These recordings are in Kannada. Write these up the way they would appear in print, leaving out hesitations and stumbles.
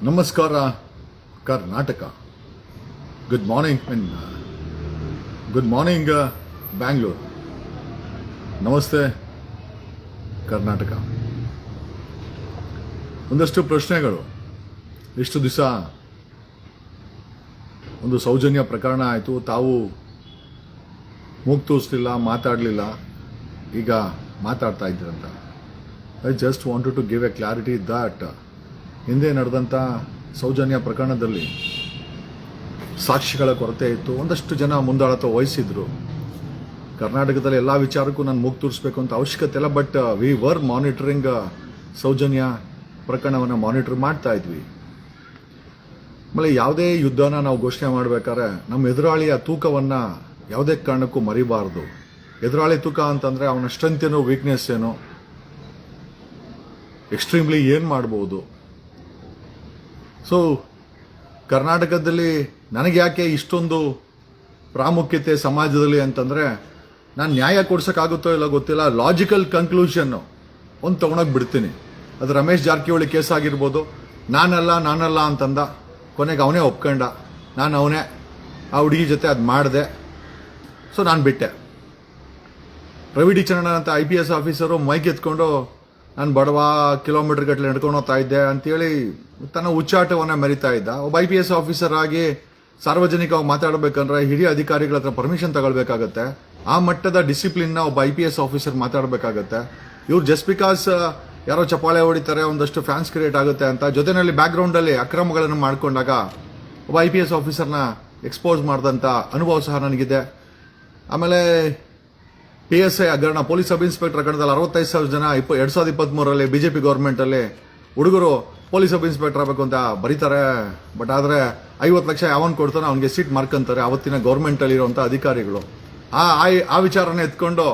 ನಮಸ್ಕಾರ Karnataka. Good morning good morning Bangalore. ನಮಸ್ತೆ ಕರ್ನಾಟಕ. ಒಂದಷ್ಟು ಪ್ರಶ್ನೆಗಳು. ಇಷ್ಟು ದಿವಸ ಒಂದು ಸೌಜನ್ಯ ಪ್ರಕರಣ ಆಯಿತು, ತಾವು ಮೂಗು ತೂರಿಸಲಿಲ್ಲ, ಮಾತಾಡಲಿಲ್ಲ, ಈಗ ಮಾತಾಡ್ತಾ ಇದ್ದೀರಂತ. I just wanted to give a clarity that ಹಿಂದೆ ನಡೆದಂಥ ಸೌಜನ್ಯ ಪ್ರಕರಣದಲ್ಲಿ ಸಾಕ್ಷಿಗಳ ಕೊರತೆ ಇತ್ತು. ಒಂದಷ್ಟು ಜನ ಮುಂದಾಳತ್ವ ವಹಿಸಿದ್ರು. ಕರ್ನಾಟಕದಲ್ಲಿ ಎಲ್ಲ ವಿಚಾರಕ್ಕೂ ನಾನು ಮೂಗು ತೂರಿಸಬೇಕು ಅಂತ ಅವಶ್ಯಕತೆ ಇಲ್ಲ, but we were monitoring Sowjanya ಪ್ರಕರಣವನ್ನು ಮಾನಿಟರ್ ಮಾಡ್ತಾ ಇದ್ವಿ. ಆಮೇಲೆ ಯಾವುದೇ ಯುದ್ಧನ ನಾವು ಘೋಷಣೆ ಮಾಡಬೇಕಾದ್ರೆ ನಮ್ಮ ಎದುರಾಳಿಯ ತೂಕವನ್ನು ಯಾವುದೇ ಕಾರಣಕ್ಕೂ ಮರಿಬಾರ್ದು. ಎದುರಾಳಿ ತೂಕ ಅಂತಂದರೆ ಅವನ ಸ್ಟ್ರೆಂತ್ ಏನೋ, ವೀಕ್ನೆಸ್ ಏನೋ, ಎಕ್ಸ್ಟ್ರೀಮ್ಲಿ ಏನು ಮಾಡ್ಬೋದು. ಸೊ ಕರ್ನಾಟಕದಲ್ಲಿ ನನಗೆ ಯಾಕೆ ಇಷ್ಟೊಂದು ಪ್ರಾಮುಖ್ಯತೆ ಸಮಾಜದಲ್ಲಿ ಅಂತಂದರೆ, ನಾನು ನ್ಯಾಯ ಕೊಡ್ಸೋಕ್ಕಾಗುತ್ತೋ ಇಲ್ಲ ಗೊತ್ತಿಲ್ಲ, ಲಾಜಿಕಲ್ ಕನ್ಕ್ಲೂಷನ್ನು ಒಂದು ತೊಗೊಂಡೋಗಿ ಬಿಡ್ತೀನಿ. ಅದು ರಮೇಶ್ ಜಾರಕಿಹೊಳಿ ಕೇಸ್ ಆಗಿರ್ಬೋದು. ನಾನಲ್ಲ ಅಂತಂದ, ಕೊನೆಗೆ ಅವನೇ ಒಪ್ಕೊಂಡ, ಅವನೇ ಆ ಹುಡುಗಿ ಜೊತೆ ಅದು ಮಾಡಿದೆ, ಸೊ ನಾನು ಬಿಟ್ಟೆ. ರವಿ ಡಿ ಚಂದ್ರನ್ ಅಂತ IPS ಆಫೀಸರು ಮೈಕ್ ಎತ್ಕೊಂಡು ನಾನು ಬಡವ ಕಿಲೋಮೀಟರ್ ಗಟ್ಟಲೆ ನಡ್ಕೊಂಡು ಹೋಗ್ತಾ ಇದ್ದೆ ಅಂತೇಳಿ ತನ್ನ ಉಚ್ಚಾಟವನ್ನು ಮೆರಿತಾ ಇದ್ದ. ಒಬ್ಬ IPS ಆಫೀಸರ್ ಆಗಿ ಸಾರ್ವಜನಿಕವಾಗಿ ಮಾತಾಡಬೇಕಂದ್ರೆ ಹಿರಿಯ ಅಧಿಕಾರಿಗಳ ಹತ್ರ ಪರ್ಮಿಷನ್ ತಗೊಳ್ಬೇಕಾಗತ್ತೆ. ಆ ಮಟ್ಟದ ಡಿಸಿಪ್ಲಿನ್ನ ಒಬ್ಬ IPS ಆಫೀಸರ್ ಮಾತಾಡಬೇಕಾಗತ್ತೆ. ಇವ್ರು ಜಸ್ಟ್ ಬಿಕಾಸ್ ಯಾರೋ ಚಪ್ಪಾಳೆ ಹೊಡಿತಾರೆ, ಒಂದಷ್ಟು ಫ್ಯಾನ್ಸ್ ಕ್ರಿಯೇಟ್ ಆಗುತ್ತೆ ಅಂತ ಜೊತೆಯಲ್ಲಿ ಬ್ಯಾಕ್ಗ್ರೌಂಡಲ್ಲಿ ಅಕ್ರಮಗಳನ್ನು ಮಾಡಿಕೊಂಡಾಗ ಒಬ್ಬ IPS ಆಫೀಸರ್ನ ಎಕ್ಸ್ಪೋಸ್ ಮಾಡಿದಂಥ ಅನುಭವ ಸಹ ನನಗಿದೆ. ಆಮೇಲೆ PSI ಹಗರಣ, ಪೊಲೀಸ್ ಸಬ್ ಇನ್ಸ್ಪೆಕ್ಟರ್ ಹಗರಣದಲ್ಲಿ 65,000 ಜನ 2023ರಲ್ಲಿ BJP ಗೌರ್ಮೆಂಟಲ್ಲಿ ಹುಡುಗರು ಪೊಲೀಸ್ ಸಬ್ ಇನ್ಸ್ಪೆಕ್ಟರ್ ಆಗಬೇಕು ಅಂತ ಬರೀತಾರೆ. ಬಟ್ ಆದರೆ 50 ಲಕ್ಷ ಯಾವನ್ ಕೊಡ್ತಾನೆ ಅವನಿಗೆ ಸೀಟ್ ಮಾರ್ಕಂತಾರೆ ಅವತ್ತಿನ ಗೌರ್ಮೆಂಟಲ್ಲಿ ಇರುವಂಥ ಅಧಿಕಾರಿಗಳು. ಆ ವಿಚಾರನ ಎತ್ಕೊಂಡು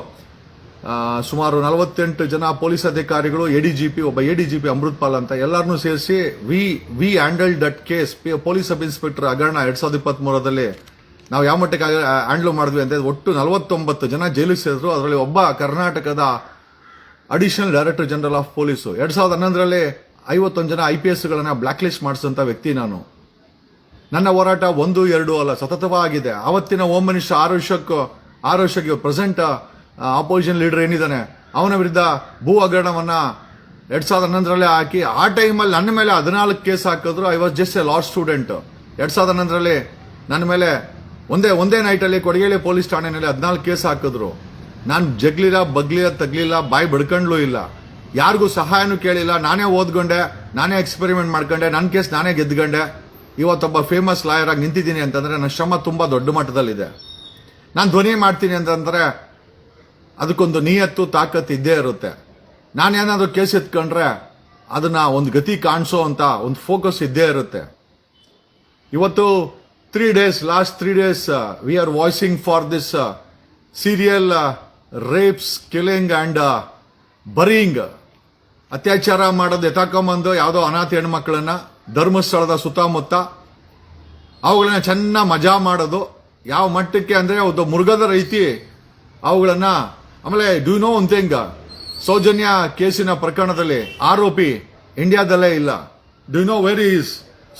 ಸುಮಾರು 48 ಜನ ಪೊಲೀಸ್ ಅಧಿಕಾರಿಗಳು, ADGP, ಒಬ್ಬ ADGP ಅಮೃತ್ಪಾಲ್ ಅಂತ ಎಲ್ಲರನ್ನೂ ಸೇರಿಸಿ we handle that case. Police sub inspector ಹಗರಣ 2023ರಲ್ಲಿ ನಾವು ಯಾವ ಮಟ್ಟಕ್ಕೆ ಹ್ಯಾಂಡ್ಲ್ ಮಾಡಿದ್ವಿ ಅಂತ ಒಟ್ಟು 49 ಜನ ಜೈಲಿಗೆ ಸೇರಿದ್ರು. ಅದರಲ್ಲಿ ಒಬ್ಬ ಕರ್ನಾಟಕದ additional director general of police. 2011ರಲ್ಲಿ 51 ಜನ IPSಗಳನ್ನ ಬ್ಲಾಕ್ ಲಿಸ್ಟ್ ಮಾಡಿಸಿದಂಥ ವ್ಯಕ್ತಿ ನಾನು. ನನ್ನ ಹೋರಾಟ 1-2 ಅಲ್ಲ, ಸತತವಾಗಿದೆ. ಆವತ್ತಿನ home minister R Ashok present opposition leader ಏನಿದ್ದಾನೆ ಅವನ ವಿರುದ್ಧ ಭೂ ಹಗರಣವನ್ನ 2011ರಲ್ಲಿ ಹಾಕಿ, ಆ ಟೈಮಲ್ಲಿ ನನ್ನ ಮೇಲೆ 14 ಕೇಸ್ ಹಾಕಿದ್ರು. I was just a law student. 2011ರಲ್ಲಿ ನನ್ನ ಮೇಲೆ ಒಂದೇ ನೈಟಲ್ಲಿ ಕೊಡಗೇಳಿ ಪೊಲೀಸ್ ಠಾಣೆಯಲ್ಲಿ 14 ಕೇಸ್ ಹಾಕಿದ್ರು. ನಾನು ಜಗ್ಲಿಲ್ಲ, ಬಗ್ಲಿಲ್ಲ, ತಗ್ಲಿಲ್ಲ, ಬಾಯಿ ಬಡ್ಕೊಂಡ್ಲೂ ಇಲ್ಲ, ಯಾರಿಗೂ ಸಹಾಯನೂ ಕೇಳಿಲ್ಲ. ನಾನೇ ಓದ್ಕೊಂಡೆ, ನಾನೇ ಎಕ್ಸ್ಪೆರಿಮೆಂಟ್ ಮಾಡ್ಕೊಂಡೆ, ನನ್ನ ಕೇಸ್ ನಾನೇ ಗೆದ್ಕೊಂಡೆ. ಇವತ್ತೊಬ್ಬ ಫೇಮಸ್ ಲಾಯರ್ ಆಗಿ ನಿಂತಿದ್ದೀನಿ ಅಂತಂದ್ರೆ ನನ್ನ ಶ್ರಮ ತುಂಬಾ ದೊಡ್ಡ ಮಟ್ಟದಲ್ಲಿದೆ. ನಾನು ಧ್ವನಿ ಮಾಡ್ತೀನಿ ಅಂತಂದ್ರೆ ಅದಕ್ಕೊಂದು ನಿಯತ್ತು, ತಾಕತ್ತು ಇದ್ದೇ ಇರುತ್ತೆ. ನಾನೇನಾದ್ರೂ ಕೇಸ್ ಎತ್ಕೊಂಡ್ರೆ ಅದನ್ನ ಒಂದು ಗತಿ ಕಾಣಿಸೋ ಅಂತ ಒಂದು ಫೋಕಸ್ ಇದ್ದೇ ಇರುತ್ತೆ. ಇವತ್ತು last 3 days, we are voicing for this serial rapes, killing and burying. ಅತ್ಯಾಚಾರ ಮಾಡೋದು, ಎತ್ತಾಕೊಂಬಂದು ಯಾವುದೋ ಅನಾಥ ಹೆಣ್ಮಕ್ಳನ್ನ ಧರ್ಮಸ್ಥಳದ ಸುತ್ತಮುತ್ತ ಅವುಗಳನ್ನ ಚೆನ್ನಾಗಿ ಮಜಾ ಮಾಡೋದು. ಯಾವ ಮಟ್ಟಕ್ಕೆ ಅಂದ್ರೆ ಒಂದು ಮೃಗದ ರೀತಿ ಅವುಗಳನ್ನ. ಆಮೇಲೆ do know one thing, Soujanya ಕೇಸಿನ ಪ್ರಕರಣದಲ್ಲಿ ಆರೋಪಿ ಇಂಡಿಯಾದಲ್ಲೇ ಇಲ್ಲ. Do know where is?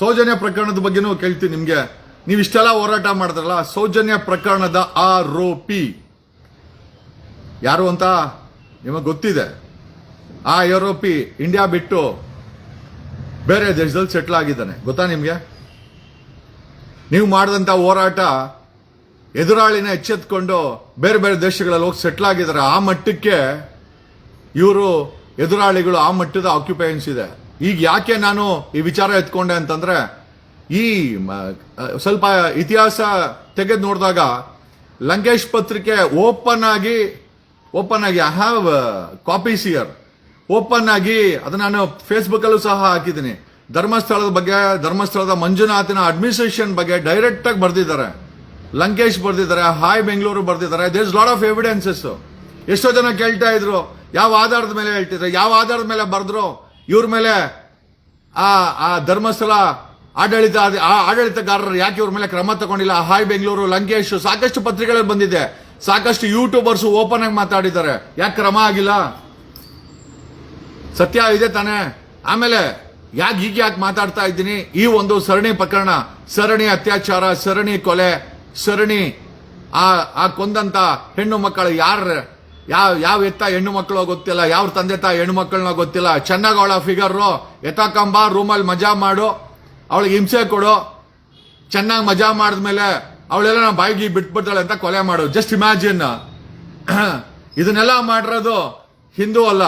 Soujanya ಪ್ರಕರಣದ ಬಗ್ಗೆನೂ ಕೇಳ್ತೀನಿ ನಿಮ್ಗೆ. ನೀವು ಇಷ್ಟೆಲ್ಲ ಹೋರಾಟ ಮಾಡಿದ್ರಲ್ಲ, ಸೌಜನ್ಯ ಪ್ರಕರಣದ ಆರೋಪಿ ಯಾರು ಅಂತ ನಿಮಗೆ ಗೊತ್ತಿದೆ. ಆ ಆರೋಪಿ ಇಂಡಿಯಾ ಬಿಟ್ಟು ಬೇರೆ ದೇಶದಲ್ಲಿ ಸೆಟ್ಲ್ ಆಗಿದ್ದಾನೆ, ಗೊತ್ತಾ ನಿಮ್ಗೆ? ನೀವು ಮಾಡಿದಂತ ಹೋರಾಟ ಎದುರಾಳಿನ ಎಚ್ಚೆತ್ಕೊಂಡು ಬೇರೆ ಬೇರೆ ದೇಶಗಳಲ್ಲಿ ಹೋಗಿ ಸೆಟ್ಲ್ ಆಗಿದ್ದಾರೆ. ಆ ಮಟ್ಟಕ್ಕೆ ಇವರು ಎದುರಾಳಿಗಳು, ಆ ಮಟ್ಟದ ಆಕ್ಯುಪೈನ್ಸ್ ಇದೆ. ಈಗ ಯಾಕೆ ನಾನು ಈ ವಿಚಾರ ಎತ್ಕೊಂಡೆ ಅಂತಂದ್ರೆ, ಈ ಸ್ವಲ್ಪ ಇತಿಹಾಸ ತೆಗೆದು ನೋಡಿದಾಗ ಲಂಕೇಶ್ ಪತ್ರಿಕೆ ಓಪನ್ ಆಗಿ I have copies here, open ಆಗಿ ಅದನ್ನ ನಾನು ಫೇಸ್ಬುಕ್ ಅಲ್ಲೂ ಸಹ ಹಾಕಿದ್ದೀನಿ. ಧರ್ಮಸ್ಥಳದ ಬಗ್ಗೆ, ಧರ್ಮಸ್ಥಳದ ಮಂಜುನಾಥನ ಅಡ್ಮಿನಿಸ್ಟ್ರೇಷನ್ ಬಗ್ಗೆ ಡೈರೆಕ್ಟ್ ಆಗಿ ಬರ್ದಿದ್ದಾರೆ. ಲಂಕೇಶ್ ಬರ್ದಿದ್ದಾರೆ, ಹಾಯ್ ಬೆಂಗಳೂರು ಬರ್ದಿದ್ದಾರೆ. There is lot of evidences. ಎಷ್ಟೋ ಜನ ಕೇಳ್ತಾ ಇದ್ರು, ಯಾವ ಆಧಾರದ ಮೇಲೆ ಹೇಳ್ತಿದ್ರೆ, ಯಾವ ಆಧಾರದ ಮೇಲೆ ಬರೆದ್ರು ಇವ್ರ ಮೇಲೆ ಆ ಧರ್ಮಸ್ಥಳ ಆಡಳಿತಗಾರರು ಯಾಕೆ ಇವ್ರ ಮೇಲೆ ಕ್ರಮ ತಗೊಂಡಿಲ್ಲ? ಹಾಯ್ ಬೆಂಗಳೂರು, ಲಂಕೇಶ್, ಸಾಕಷ್ಟು ಪತ್ರಿಕೆಗಳಲ್ಲಿ ಬಂದಿದೆ, ಸಾಕಷ್ಟು ಯೂಟ್ಯೂಬರ್ಸ್ ಓಪನ್ ಆಗಿ ಮಾತಾಡಿದ್ದಾರೆ. ಯಾಕೆ ಕ್ರಮ ಆಗಿಲ್ಲ? ಸತ್ಯ ಇದೆ ತಾನೆ. ಆಮೇಲೆ ಯಾಕೆ ಮಾತಾಡ್ತಾ ಇದ್ದೀನಿ? ಈ ಒಂದು ಸರಣಿ ಪ್ರಕರಣ, ಸರಣಿ ಅತ್ಯಾಚಾರ, ಸರಣಿ ಕೊಲೆ, ಸರಣಿ ಆ ಕೊಂದಂತ ಹೆಣ್ಣು ಮಕ್ಕಳು ಯಾವ ಎತ್ತ ಹೆಣ್ಣು ಮಕ್ಕಳು ಗೊತ್ತಿಲ್ಲ, ಯಾವ ತಂದೆ ತಾಯಿ ಹೆಣ್ಣು ಮಕ್ಕಳನ್ನ ಗೊತ್ತಿಲ್ಲ. ಚೆನ್ನಾಗಿ ಅವಳ ಫಿಗರು ಎತ್ತಕಂಬ, ರೂಮಲ್ಲಿ ಮಜಾ ಮಾಡು, ಅವಳಿಗೆ ಹಿಂಸೆ ಕೊಡು, ಚೆನ್ನಾಗಿ ಮಜಾ ಮಾಡಿದ್ಮೇಲೆ ಅವಳೆಲ್ಲ ನಮ್ಮ ಬಾಯಿಗೆ ಬಿಟ್ಬಿಡ್ತಾಳೆ ಅಂತ ಕೊಲೆ ಮಾಡು. Just imagine. ಇದನ್ನೆಲ್ಲ ಮಾಡಿರೋದು ಹಿಂದೂ ಅಲ್ಲ.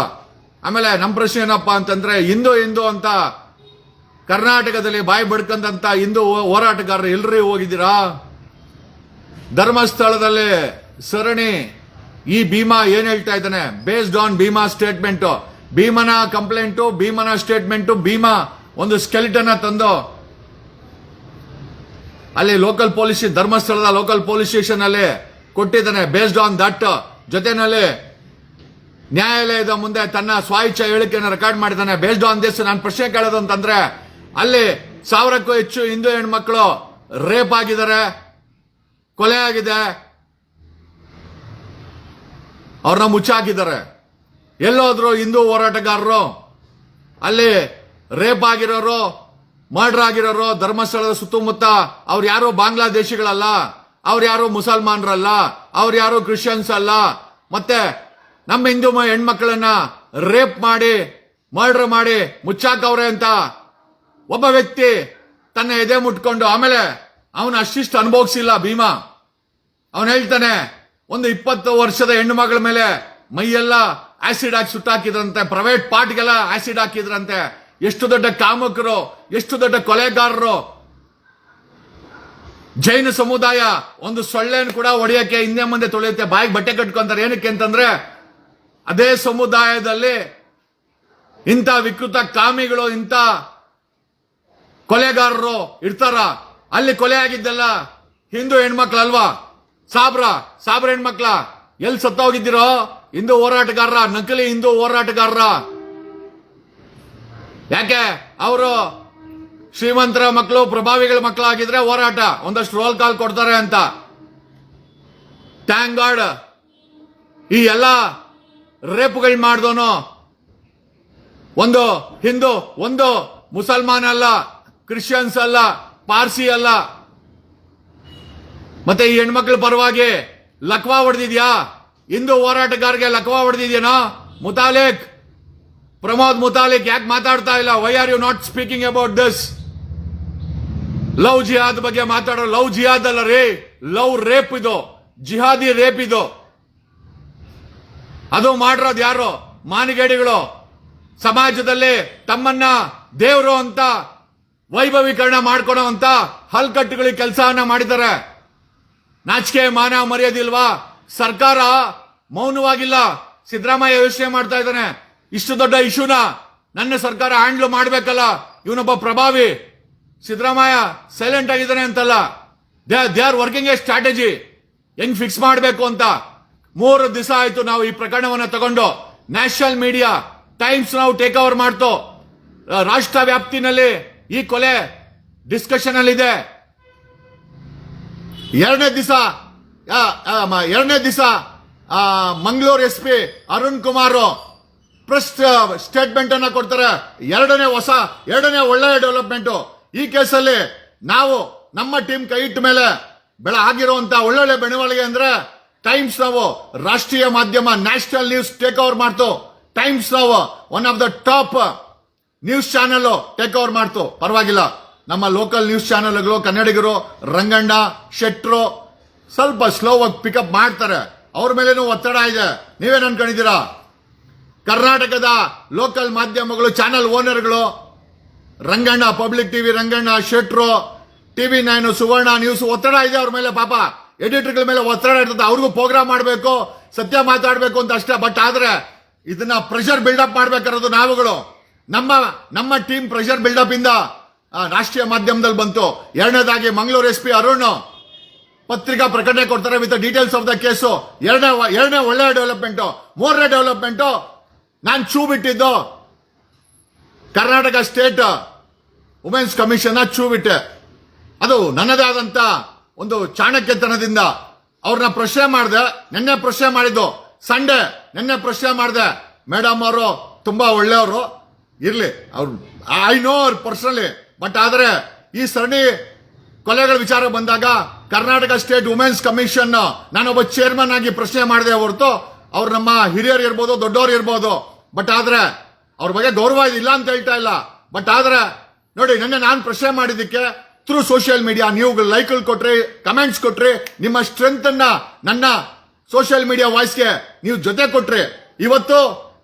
ಆಮೇಲೆ ನಮ್ಮ ಪ್ರಶ್ನೆ ಏನಪ್ಪಾ ಅಂತಂದ್ರೆ, ಹಿಂದೂ ಅಂತ ಕರ್ನಾಟಕದಲ್ಲಿ ಬಾಯಿ ಬಡ್ಕಂತ ಹಿಂದೂ ಹೋರಾಟಗಾರರು ಎಲ್ರಿ ಹೋಗಿದ್ದೀರಾ? ಧರ್ಮಸ್ಥಳದಲ್ಲಿ ಸರಣಿ ಈ ಭೀಮಾ ಏನ್ ಹೇಳ್ತಾ ಇದ್ದಾನೆ? ಬೇಸ್ಡ್ ಆನ್ ಭೀಮಾ ಸ್ಟೇಟ್ಮೆಂಟ್, ಭೀಮನ ಕಂಪ್ಲೇಂಟು, ಭೀಮನ ಸ್ಟೇಟ್ಮೆಂಟು, ಭೀಮಾ ಒಂದು ಸ್ಕೆಲಿಟನ್ ತಂದು ಅಲ್ಲಿ ಧರ್ಮಸ್ಥಳದ ಲೋಕಲ್ ಪೊಲೀಸ್ ಸ್ಟೇಷನ್ ಅಲ್ಲಿ ಕೊಟ್ಟಿದ್ದಾನೆ. ಬೇಸ್ಡ್ ಆನ್ ದಟ್ ಜೊತೆನಲ್ಲಿ ನ್ಯಾಯಾಲಯದ ಮುಂದೆ ತನ್ನ ಸ್ವಾಯಿಚ್ಛ ಹೇಳಿಕೆಯನ್ನು ರೆಕಾರ್ಡ್ ಮಾಡಿದ್ದಾನೆ. ಬೇಸ್ಡ್ ಆನ್ ದಿಸ್ ನಾನು ಪ್ರಶ್ನೆ ಕೇಳೋದು ಅಂತಂದ್ರೆ, ಅಲ್ಲಿ 1000ಕ್ಕೂ ಹೆಚ್ಚು ಹಿಂದೂ ಹೆಣ್ಮಕ್ಳು ರೇಪ್ ಆಗಿದ್ದಾರೆ, ಕೊಲೆ ಆಗಿದೆ, ಅವ್ರನ್ನ ಮುಚ್ಚಾಕಿದ್ದಾರೆ. ಎಲ್ಲೋದ್ರು ಹಿಂದೂ ಹೋರಾಟಗಾರರು? ಅಲ್ಲಿ ರೇಪ್ ಆಗಿರೋರು, ಮರ್ಡರ್ ಆಗಿರೋರು ಧರ್ಮಸ್ಥಳದ ಸುತ್ತಮುತ್ತ ಅವ್ರು ಯಾರು ಬಾಂಗ್ಲಾದೇಶಿಗಳಲ್ಲ, ಅವ್ರು ಯಾರು ಮುಸಲ್ಮಾನರಲ್ಲ, ಅವ್ರು ಯಾರು ಕ್ರಿಶ್ಚಿಯನ್ಸ್ ಅಲ್ಲ. ಮತ್ತೆ ನಮ್ಮ ಹಿಂದೂ ಹೆಣ್ಮಕ್ಳನ್ನ ರೇಪ್ ಮಾಡಿ ಮರ್ಡರ್ ಮಾಡಿ ಮುಚ್ಚಾಕವ್ರೆ ಅಂತ ಒಬ್ಬ ವ್ಯಕ್ತಿ ತನ್ನ ಎದೆ ಮುಟ್ಕೊಂಡು, ಆಮೇಲೆ ಅವನು ಅಷ್ಟಿಷ್ಟು ಅನುಭವಿಸಿಲ್ಲ ಭೀಮಾ. ಅವನು ಹೇಳ್ತಾನೆ, ಒಂದು 20 ವರ್ಷದ ಹೆಣ್ಣು ಮಗಳ ಮೇಲೆ ಮೈಯೆಲ್ಲ ಆಸಿಡ್ ಹಾಕಿ ಸುಟ್ಟಾಕಿದ್ರಂತೆ, ಪ್ರೈವೇಟ್ ಪಾರ್ಟ್ಗೆಲ್ಲ ಆಸಿಡ್ ಹಾಕಿದ್ರಂತೆ. ಎಷ್ಟು ದೊಡ್ಡ ಕಾಮಕರು, ಎಷ್ಟು ದೊಡ್ಡ ಕೊಲೆಗಾರರು. ಜೈನ ಸಮುದಾಯ ಒಂದು ಸೊಳ್ಳೆಯನ್ನು ಕೂಡ ಹೊಡೆಯಕ್ಕೆ ಹಿಂದೆ ಮುಂದೆ ತೊಳೆಯುತ್ತೆ, ಬಾಯಿಗೆ ಬಟ್ಟೆ ಕಟ್ಕೊಂತಾರೆ. ಏನಕ್ಕೆ ಅಂತಂದ್ರೆ, ಅದೇ ಸಮುದಾಯದಲ್ಲಿ ಇಂಥ ವಿಕೃತ ಕಾಮಿಗಳು, ಇಂಥ ಕೊಲೆಗಾರರು ಇರ್ತಾರ. ಅಲ್ಲಿ ಕೊಲೆ ಆಗಿದ್ದೆಲ್ಲ ಹಿಂದೂ ಹೆಣ್ಮಕ್ಳಲ್ವಾ? ಸಾಬ್ರ ಹೆಣ್ಮಕ್ಳ ಎಲ್ಲಿ ಸತ್ತೋಗಿದ್ದೀರೋ? ಹಿಂದೂ ಹೋರಾಟಗಾರರ, ನಕಲಿ ಹಿಂದೂ ಹೋರಾಟಗಾರರ. ಯಾಕೆ ಅವರು ಶ್ರೀಮಂತರ ಮಕ್ಕಳು, ಪ್ರಭಾವಿಗಳ ಮಕ್ಕಳಾಗಿದ್ರೆ ಹೋರಾಟ ಒಂದಷ್ಟು ರೋಲ್ ಕಾಲ್ ಕೊಡ್ತಾರೆ ಅಂತ. ಥ್ಯಾಂಕ್ ಗಾಡ್ ಈ ಎಲ್ಲ ರೇಪ್ಗಳು ಮಾಡಿದವನು ಒಂದು ಹಿಂದೂ, ಒಂದು ಮುಸಲ್ಮಾನ ಅಲ್ಲ, ಕ್ರಿಶ್ಚಿಯನ್ಸ್ ಅಲ್ಲ, ಪಾರ್ಸಿ ಅಲ್ಲ. ಮತ್ತೆ ಈ ಹೆಣ್ಮಕ್ಳ ಪರವಾಗಿ ಲಕ್ವಾ ಹೊಡೆದಿದ್ಯಾ? ಹಿಂದೂ ಹೋರಾಟಗಾರರಿಗೆ ಲಕ್ವಾ ಹೊಡೆದಿದ್ಯೇನೋ? ಪ್ರಮೋದ್ ಮುತಾಲಿಕ್ ಯಾಕೆ ಮಾತಾಡ್ತಾ ಇಲ್ಲ? Why are you not speaking about this? Love jihad ಬಗ್ಗೆ ಮಾತಾಡೋ. ಲವ್ ಜಿಹಾದ್ ಅಲ್ಲ ರೀ, ಲವ್ ರೇಪ್ ಇದು, ಜಿಹಾದಿ ರೇಪ್ ಇದು. ಅದು ಮಾಡಿರೋದು ಯಾರು? ಮಾನಿಗೇಡಿಗಳು. ಸಮಾಜದಲ್ಲಿ ತಮ್ಮನ್ನ ದೇವರು ಅಂತ ವೈಭವೀಕರಣ ಮಾಡ್ಕೊಳೋ ಅಂತ ಹಲ್ಕಟ್ಟುಗಳಿಗೆ ಕೆಲಸವನ್ನ ಮಾಡಿದ್ದಾರೆ. ನಾಚಿಕೆ ಮಾನ ಮರ್ಯಾದಿಲ್ವಾ? ಸರ್ಕಾರ ಮೌನವಾಗಿಲ್ಲ. ಸಿದ್ದರಾಮಯ್ಯ ಯೋಚನೆ ಮಾಡ್ತಾ ಇದ್ದಾನೆ, ಇಷ್ಟು ದೊಡ್ಡ ಇಶ್ಯೂನ ನನ್ನ ಸರ್ಕಾರ ಹ್ಯಾಂಡ್ಲ್ ಮಾಡ್ಬೇಕಲ್ಲ, ಇವನೊಬ್ಬ ಪ್ರಭಾವಿ. ಸಿದ್ದರಾಮಯ್ಯ ಸೈಲೆಂಟ್ ಆಗಿದ್ದಾನೆ ಅಂತಲ್ಲ, they are working A strategy, ಹೆಂಗ್ ಫಿಕ್ಸ್ ಮಾಡಬೇಕು ಅಂತ. 3 ದಿವಸ ಆಯ್ತು ನಾವು ಈ ಪ್ರಕರಣವನ್ನು ತಗೊಂಡು. ನ್ಯಾಷನಲ್ ಮೀಡಿಯಾ, ಟೈಮ್ಸ್ ನಾವು ಟೇಕ್ ಓವರ್ ಮಾಡ್ತು. ರಾಷ್ಟ್ರ ವ್ಯಾಪ್ತಿನಲ್ಲಿ ಈ ಕೊಲೆ ಡಿಸ್ಕಷನ್ ಅಲ್ಲಿ ಇದೆ. ಎರಡನೇ ದಿವಸ Mangaluru SP Arun Kumar press statement ಅನ್ನ ಕೊಡ್ತಾರೆ. ಎರಡನೇ ಒಳ್ಳೆಯ ಡೆವಲಪ್ಮೆಂಟ್ ಈ ಕೇಸಲ್ಲಿ. ನಾವು ನಮ್ಮ ಟೀಮ್ ಕೈ ಇಟ್ಟ ಮೇಲೆ ಆಗಿರುವಂತ ಒಳ್ಳೊಳ್ಳೆ ಬೆಳವಣಿಗೆ ಅಂದ್ರೆ, ಟೈಮ್ಸ್ ನಾವು ರಾಷ್ಟ್ರೀಯ ಮಾಧ್ಯಮ, ನ್ಯಾಷನಲ್ ನ್ಯೂಸ್ ಟೇಕ್ ಓವರ್ ಮಾಡ್ತು. ಟೈಮ್ಸ್ ನಾವು one of the top news channel take over ಮಾಡ್ತು. ಪರವಾಗಿಲ್ಲ, ನಮ್ಮ ಲೋಕಲ್ ನ್ಯೂಸ್ ಚಾನೆಲ್ಗಳು, ಕನ್ನಡಿಗರು, ರಂಗಣ್ಣ, ಶೆಟ್ರು ಸ್ವಲ್ಪ ಸ್ಲೋ ಆಗಿ ಪಿಕಪ್ ಮಾಡ್ತಾರೆ. ಅವ್ರ ಮೇಲೇನೂ ಒತ್ತಡ ಇದೆ. ನೀವೇನ್ ಅನ್ಕೊಂಡಿದ್ದೀರಾ? ಕರ್ನಾಟಕದ ಲೋಕಲ್ ಮಾಧ್ಯಮಗಳು, ಚಾನೆಲ್ ಓನರ್ಗಳು, ರಂಗಣ್ಣ, ಪಬ್ಲಿಕ್ ಟಿವಿ ರಂಗಣ್ಣ, ಶೆಟ್ರು, TV9, ಸುವರ್ಣ ನ್ಯೂಸ್ ಒತ್ತಡ ಇದೆ ಅವ್ರ ಮೇಲೆ. ಪಾಪ ಎಡಿಟರ್ಗಳ ಮೇಲೆ ಒತ್ತಡ ಇರ್ತದೆ. ಅವ್ರಿಗೂ ಪ್ರೋಗ್ರಾಮ್ ಮಾಡಬೇಕು, ಸತ್ಯ ಮಾತಾಡಬೇಕು ಅಂತ ಅಷ್ಟೇ. ಬಟ್ ಆದ್ರೆ ಇದನ್ನ ಪ್ರೆಷರ್ ಬಿಲ್ಡಪ್ ಮಾಡ್ಬೇಕಾರೋದು ನಾವುಗಳು. ನಮ್ಮ ಟೀಮ್ ಪ್ರೆಷರ್ ಬಿಲ್ಡಪ್ ಇಂದ ರಾಷ್ಟ್ರೀಯ ಮಾಧ್ಯಮದಲ್ಲಿ ಬಂತು. ಎರಡನೇದಾಗಿ ಮಂಗಳೂರು SP ಅರುಣ್ ಪತ್ರಿಕಾ ಪ್ರಕಟಣೆ ಕೊಡ್ತಾರೆ with details of the case. ಎರಡನೇ ಒಳ್ಳೆಯ ಡೆವಲಪ್ಮೆಂಟ್. 3ನೇ ಡೆವಲಪ್ಮೆಂಟ್, ನಾನು ಚೂ ಬಿಟ್ಟಿದ್ದು ಕರ್ನಾಟಕ ಸ್ಟೇಟ್ ವುಮೆನ್ಸ್ ಕಮಿಷನ್ ಚೂ ಬಿಟ್ಟೆ. ಅದು ನನ್ನದೇ ಆದಂತ ಒಂದು ಚಾಣಕ್ಯತನದಿಂದ ಅವ್ರನ್ನ ಪ್ರಶ್ನೆ ಮಾಡಿದೆ. ನಿನ್ನೆ ಪ್ರಶ್ನೆ ಮಾಡಿದ್ದು ಸಂಡೇ, ನಿನ್ನೆ ಪ್ರಶ್ನೆ ಮಾಡಿದೆ. ಮೇಡಮ್ ಅವರು ತುಂಬಾ ಒಳ್ಳೆಯವರು, ಇರ್ಲಿ ಅವ್ರು, ಐ ನೋ ಅವ್ರ ಪರ್ಸನಲಿ. ಬಟ್ ಆದ್ರೆ ಈ ಸರಣಿ ಕೊಲೆಗಳ ವಿಚಾರ ಬಂದಾಗ ಕರ್ನಾಟಕ ಸ್ಟೇಟ್ ವುಮೆನ್ಸ್ ಕಮಿಷನ್ ನಾನೊಬ್ಬ ಚೇರ್ಮನ್ ಆಗಿ ಪ್ರಶ್ನೆ ಮಾಡಿದೆ ಹೊರತು ಅವ್ರು ನಮ್ಮ ಹಿರಿಯರು ಇರ್ಬೋದು, ದೊಡ್ಡವರು ಇರ್ಬೋದು. ಬಟ್ ಆದ್ರೆ ಅವ್ರ ಬಗ್ಗೆ ಗೌರವ ಇಲ್ಲ ಅಂತ ಹೇಳ್ತಾ ಇಲ್ಲ. ಬಟ್ ಆದ್ರೆ ನೋಡಿ, ನಾನು ಪ್ರಶ್ನೆ ಮಾಡಿದ್ದಕ್ಕೆ ಥ್ರೂ ಸೋಷಿಯಲ್ ಮೀಡಿಯಾ ನೀವು ಲೈಕ್ ಕೊಟ್ರಿ, ಕಮೆಂಟ್ಸ್ ಕೊಟ್ರಿ, ನಿಮ್ಮ ಸ್ಟ್ರೆಂತ್ ಅನ್ನ ನನ್ನ ಸೋಷಿಯಲ್ ಮೀಡಿಯಾ ವಾಯ್ಸ್ಗೆ ನೀವು ಜೊತೆ ಕೊಟ್ರಿ. ಇವತ್ತು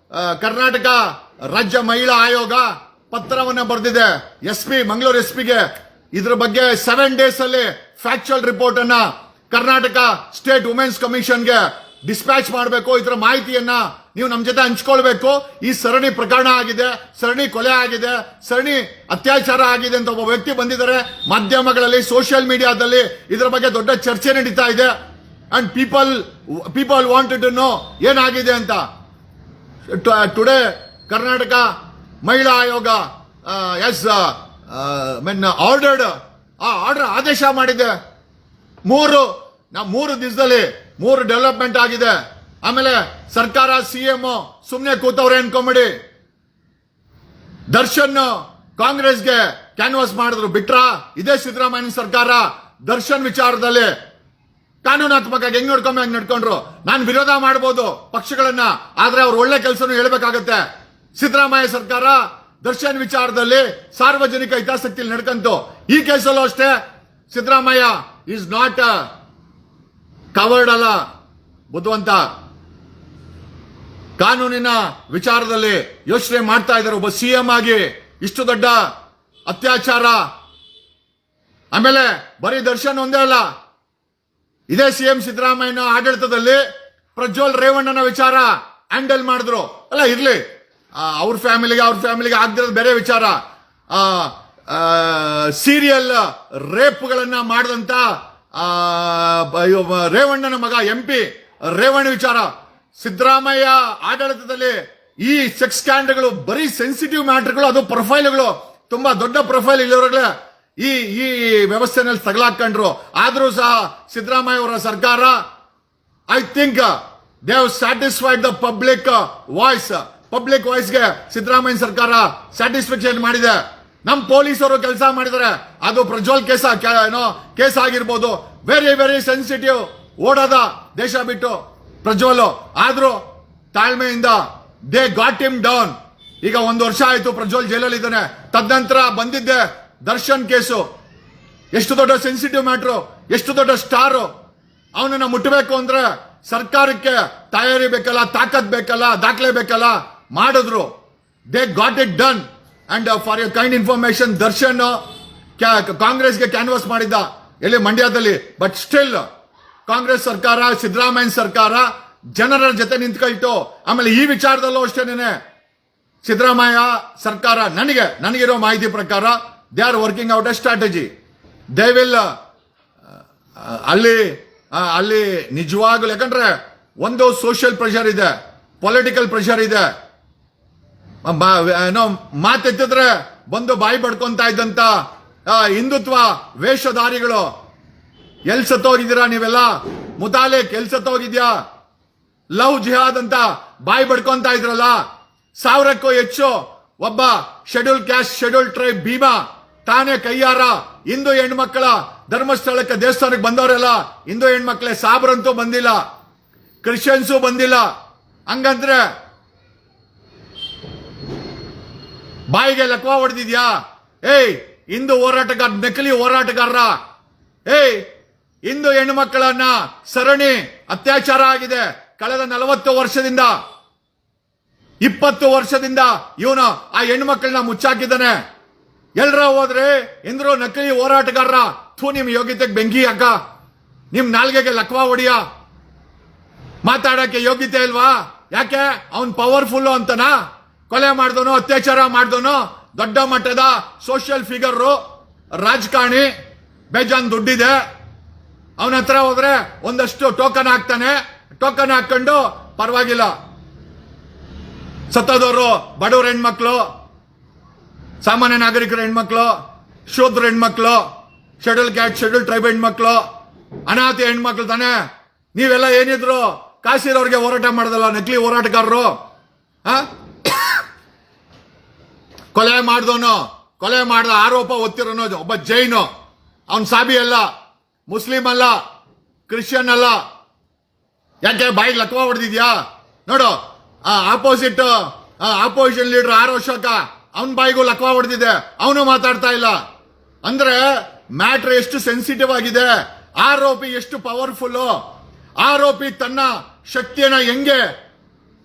ಕರ್ನಾಟಕ ರಾಜ್ಯ ಮಹಿಳಾ ಆಯೋಗ ಪತ್ರವನ್ನ ಬರೆದಿದೆ SP ಮಂಗಳೂರು SPಗೆ. ಇದ್ರ ಬಗ್ಗೆ 7 days ಅಲ್ಲಿ ಫ್ಯಾಕ್ಚುಯಲ್ ರಿಪೋರ್ಟ್ ಅನ್ನ ಕರ್ನಾಟಕ ಸ್ಟೇಟ್ ವುಮೆನ್ಸ್ ಕಮಿಷನ್ಗೆ ಡಿಸ್ಪ್ಯಾಚ್ ಮಾಡಬೇಕು. ಇದರ ಮಾಹಿತಿಯನ್ನ ನೀವು ನಮ್ಮ ಜೊತೆ ಹಂಚ್ಕೊಳ್ಬೇಕು. ಈ ಸರಣಿ ಪ್ರಕರಣ ಆಗಿದೆ, ಸರಣಿ ಕೊಲೆ ಆಗಿದೆ, ಸರಣಿ ಅತ್ಯಾಚಾರ ಆಗಿದೆ ಅಂತ ಒಬ್ಬ ವ್ಯಕ್ತಿ ಬಂದಿದ್ದಾರೆ. ಮಾಧ್ಯಮಗಳಲ್ಲಿ, ಸೋಷಿಯಲ್ ಮೀಡಿಯಾದಲ್ಲಿ ಇದರ ಬಗ್ಗೆ ದೊಡ್ಡ ಚರ್ಚೆ ನಡೀತಾ ಇದೆ. And people wanted to know ಏನಾಗಿದೆ ಅಂತ. ಟುಡೇ ಕರ್ನಾಟಕ ಮಹಿಳಾ ಆಯೋಗ ಆರ್ಡರ್ಡ್ ಆದೇಶ ಮಾಡಿದೆ. 3 ದಿವಸದಲ್ಲಿ 3 ಡೆವಲಪ್ಮೆಂಟ್ ಆಗಿದೆ. ಆಮೇಲೆ ಸರ್ಕಾರ, CM ಸುಮ್ನೆ ಕೂತವ್ರೆ ಅನ್ಕೊಂಬಿಡಿ. ದರ್ಶನ್ ಕಾಂಗ್ರೆಸ್ಗೆ ಕ್ಯಾನ್ವಾಸ್ ಮಾಡಿದ್ರು, ಬಿಟ್ರ ಇದೇ ಸಿದ್ದರಾಮಯ್ಯ ಸರ್ಕಾರ ದರ್ಶನ್ ವಿಚಾರದಲ್ಲಿ ಕಾನೂನಾತ್ಮಕ ಹೆಂಗ್ ನಡ್ಕೊಂಡ್ರು. ನಾನು ವಿರೋಧ ಮಾಡಬಹುದು ಪಕ್ಷಗಳನ್ನ, ಆದ್ರೆ ಅವ್ರು ಒಳ್ಳೆ ಕೆಲಸನೂ ಹೇಳ್ಬೇಕಾಗತ್ತೆ. ಸಿದ್ದರಾಮಯ್ಯ ಸರ್ಕಾರ ದರ್ಶನ್ ವಿಚಾರದಲ್ಲಿ ಸಾರ್ವಜನಿಕ ಹಿತಾಸಕ್ತಿಯಲ್ಲಿ ನಡ್ಕಂತು. ಈ ಕೇಸಲ್ಲೂ ಅಷ್ಟೇ ಸಿದ್ದರಾಮಯ್ಯ ಈಸ್ ನಾಟ್ ಕವರ್ಡ್ ಅಲ್ಲ, ಬುದ್ಧಿವಂತ. ಕಾನೂನಿನ ವಿಚಾರದಲ್ಲಿ ಯೋಚನೆ ಮಾಡ್ತಾ ಇದ್ದಾರೆ. ಒಬ್ಬ CM ಆಗಿ ಇಷ್ಟು ದೊಡ್ಡ ಅತ್ಯಾಚಾರ. ಆಮೇಲೆ ಬರೀ ದರ್ಶನ್ ಒಂದೇ ಅಲ್ಲ, ಇದೇ CM ಸಿದ್ದರಾಮಯ್ಯನ ಆಡಳಿತದಲ್ಲಿ ಪ್ರಜ್ವಲ್ ರೇವಣ್ಣನ ವಿಚಾರ ಹ್ಯಾಂಡಲ್ ಮಾಡಿದ್ರು. ಅಲ್ಲ ಇರ್ಲಿ, ಅವ್ರ ಫ್ಯಾಮಿಲಿಗೆ ಆಗದಿರೋದು ಬೇರೆ ವಿಚಾರ. ಸೀರಿಯಲ್ ರೇಪ್ಗಳನ್ನ ಮಾಡಿದಂತ ರೇವಣ್ಣನ ಮಗ MP ರೇವಣ್ಣ ವಿಚಾರ. ಸಿದ್ದರಾಮಯ್ಯ ಆಡಳಿತದಲ್ಲಿ ಈ ಸೆಕ್ಸ್ ಸ್ಕ್ಯಾಂಡಲ್ಗಳು ಬರೀ ಸೆನ್ಸಿಟಿವ್ ಮ್ಯಾಟರ್ಗಳು, ಅದು ಪ್ರೊಫೈಲ್ಗಳು, ತುಂಬಾ ದೊಡ್ಡ ಪ್ರೊಫೈಲ್ ಇಲ್ಲಿವರೆಗೆ ಈ ವ್ಯವಸ್ಥೆನಲ್ಲಿ ತಗಲಾಕೊಂಡ್ರು. ಆದ್ರೂ ಸಹ ಸಿದ್ದರಾಮಯ್ಯ ಅವರ ಸರ್ಕಾರ, I think they have satisfied the public ವಾಯ್ಸ್ಗೆ ಸಿದ್ದರಾಮಯ್ಯ ಸರ್ಕಾರ ಸ್ಯಾಟಿಸ್ಫ್ಯಾಕ್ಷನ್ ಮಾಡಿದೆ. ನಮ್ ಪೊಲೀಸರು ಕೆಲಸ ಮಾಡಿದ್ದಾರೆ. ಅದು ಪ್ರಜ್ವಲ್ ಕೇಸ್ ಆಗಿರ್ಬೋದು, ವೆರಿ ವೆರಿ ಸೆನ್ಸಿಟಿವ್. ಓಡೋದ ದೇಶ ಬಿಟ್ಟು ಪ್ರಜ್ವಲ್. ಆದ್ರೂ ತಾಳ್ಮೆಯಿಂದ ದೇ ಗಾಟ್ ಹಿಮ್ ಡೌನ್. ಈಗ 1 ವರ್ಷ ಆಯ್ತು ಪ್ರಜ್ವಲ್ ಜೈಲಲ್ಲಿ ಇದ್ದಾನೆ. ತದನಂತರ ಬಂದಿದ್ದೆ ದರ್ಶನ್ ಕೇಸು. ಎಷ್ಟು ದೊಡ್ಡ ಸೆನ್ಸಿಟಿವ್ ಮ್ಯಾಟ್ರು, ಎಷ್ಟು ದೊಡ್ಡ ಸ್ಟಾರ್. ಅವನನ್ನ ಮುಟ್ಟಬೇಕು ಅಂದ್ರೆ ಸರ್ಕಾರಕ್ಕೆ ತಯಾರಿ ಬೇಕಲ್ಲ, ತಾಕತ್ ಬೇಕಲ್ಲ, ದಾಖಲೆ ಬೇಕಲ್ಲ. ಮಾಡಿದ್ರು. They got it done. And for your kind information, Darshan ಕಾಂಗ್ರೆಸ್ಗೆ ಕ್ಯಾನ್ವಾಸ್ ಮಾಡಿದ್ದ ಎಲ್ಲಿ ಮಂಡ್ಯದಲ್ಲಿ. ಬಟ್ ಸ್ಟಿಲ್ ಕಾಂಗ್ರೆಸ್ ಸರ್ಕಾರ, ಸಿದ್ದರಾಮಯ್ಯ ಸರ್ಕಾರ ಜನರ ಜೊತೆ ನಿಂತ್ಕೊಳ್ತು. ಆಮೇಲೆ ಈ ವಿಚಾರದಲ್ಲೂ ಅಷ್ಟೇನೆ ಸಿದ್ದರಾಮಯ್ಯ ಸರ್ಕಾರ ನನಗಿರೋ ಮಾಹಿತಿ ಪ್ರಕಾರ they are working out A strategy. They will ಅಲ್ಲಿ ನಿಜವಾಗ್ಲೂ, ಯಾಕಂದ್ರೆ ಒಂದು ಸೋಷಿಯಲ್ ಪ್ರೆಷರ್ ಇದೆ, ಪೊಲಿಟಿಕಲ್ ಪ್ರೆಷರ್ ಇದೆ. ಮಾತೆತ್ತಿದ್ರೆ ಬಂದು ಬಾಯಿ ಪಡ್ಕೊಂತ ಇದ್ದಂತ ಹಿಂದುತ್ವ ವೇಷಧಾರಿಗಳು ಎಲ್ ಸತ್ತೋಗಿದ್ದೀರಾ ನೀವೆಲ್ಲ? ಮುತಾಲಿಕ್ ಎಲ್ ಸತ್ತೋಗಿದ್ಯಾ? ಲವ್ ಜಿಹಾದ್ ಅಂತ ಬಾಯಿ ಪಡ್ಕೊಂತ ಇದ್ರಲ್ಲ. 1000ಕ್ಕೂ ಹೆಚ್ಚು ಒಬ್ಬ scheduled caste, scheduled tribe Bhima ತಾನೇ ಕೈಯಾರ ಹಿಂದೂ ಹೆಣ್ಮಕ್ಳ ಧರ್ಮಸ್ಥಳಕ್ಕೆ ದೇವಸ್ಥಾನಕ್ಕೆ ಬಂದವರೆಲ್ಲ ಹಿಂದೂ ಹೆಣ್ಮಕ್ಳೇ. ಸಾಬ್ರಂತೂ ಬಂದಿಲ್ಲ, ಕ್ರಿಶ್ಚಿಯನ್ಸು ಬಂದಿಲ್ಲ. ಹಂಗಂದ್ರೆ ಬಾಯಿಗೆ ಲಕ್ವ ಹೊಡೆದಿದ್ಯಾ? ಏಯ್ ಹಿಂದೂ ಹೋರಾಟಗಾರ, ನಕಲಿ ಹೋರಾಟಗಾರರ, ಏಯ್ ಹಿಂದೂ ಹೆಣ್ಣು ಮಕ್ಕಳನ್ನ ಸರಣಿ ಅತ್ಯಾಚಾರ ಆಗಿದೆ ಕಳೆದ 40 ವರ್ಷದಿಂದ, 20 ವರ್ಷದಿಂದ ಇವನು ಆ ಹೆಣ್ಣು ಮಕ್ಕಳನ್ನ ಮುಚ್ಚಾಕಿದ್ದಾನೆ. ಎಲ್ರ ಹೋದ್ರೆ ಎಂದ್ರು ನಕಲಿ ಹೋರಾಟಗಾರರ. ನಿಮ್ ಯೋಗ್ಯತೆಗೆ ಬೆಂಕಿ ಅಕ್ಕ, ನಿಮ್ ನಾಲ್ಗೆಗೆ ಲಕ್ವ ಹೊಡಿಯ. ಮಾತಾಡಕ್ಕೆ ಯೋಗ್ಯತೆ ಇಲ್ವಾ? ಯಾಕೆ? ಅವನ್ ಪವರ್ಫುಲ್ ಅಂತನಾ? ಕೊಲೆ ಮಾಡ್ದೋನು, ಅತ್ಯಾಚಾರ ಮಾಡ್ದೋನು, ದೊಡ್ಡ ಮಟ್ಟದ ಸೋಷಿಯಲ್ ಫಿಗರ್, ರಾಜಕಾರಣಿ, ಬೇಜಾನ್ ದುಡ್ಡಿದೆ. ಅವನ ಹತ್ರ ಹೋದ್ರೆ ಒಂದಷ್ಟು ಟೋಕನ್ ಹಾಕ್ತಾನೆ. ಟೋಕನ್ ಹಾಕೊಂಡು ಪರವಾಗಿಲ್ಲ. ಸತ್ತೋದವರು ಬಡವ್ರ ಹೆಣ್ಮಕ್ಳು, ಸಾಮಾನ್ಯ ನಾಗರಿಕರ ಹೆಣ್ಮಕ್ಳು, ಶೂದ್ರ ಹೆಣ್ಮಕ್ಳು, ಶೆಡ್ಯೂಲ್ ಕ್ಯಾಸ್ಟ್, ಶೆಡ್ಯೂಲ್ ಟ್ರೈಬ್ ಹೆಣ್ಮಕ್ಳು, ಅನಾಥ ಹೆಣ್ಮಕ್ಳು ತಾನೆ. ನೀವೆಲ್ಲ ಏನಿದ್ರು ಕಾಸಿರೋರಿಗೆ ಹೋರಾಟ ಮಾಡೋದಲ್ಲ, ನಕಲಿ ಹೋರಾಟಗಾರರು. ಕೊಲೆ ಮಾಡಿದ ಆರೋಪ ಹೊತ್ತಿರೋನು ಒಬ್ಬ ಜೈನು. ಅವನ್ ಸಾಬಿ ಅಲ್ಲ, ಮುಸ್ಲಿಂ ಅಲ್ಲ, ಕ್ರಿಶ್ಚಿಯನ್ ಅಲ್ಲ. ಯಾಕೆ ಬಾಯಿಗೆ ಲಕ್ವ ಹೊಡೆದಿದ್ಯಾ? ನೋಡು, ಆಪೋಸಿಷನ್ ಲೀಡರ್ ಆರ್ ಅಶೋಕ, ಅವನ್ ಬಾಯಿಗೂ ಲಕ್ವ ಹೊಡೆದಿದೆ, ಅವನು ಮಾತಾಡ್ತಾ ಇಲ್ಲ. ಅಂದ್ರೆ ಮ್ಯಾಟ್ರ್ ಎಷ್ಟು ಸೆನ್ಸಿಟಿವ್ ಆಗಿದೆ, ಆರೋಪಿ ಎಷ್ಟು ಪವರ್ಫುಲ್, ಆರೋಪಿ ತನ್ನ ಶಕ್ತಿಯನ್ನ ಹೆಂಗೆ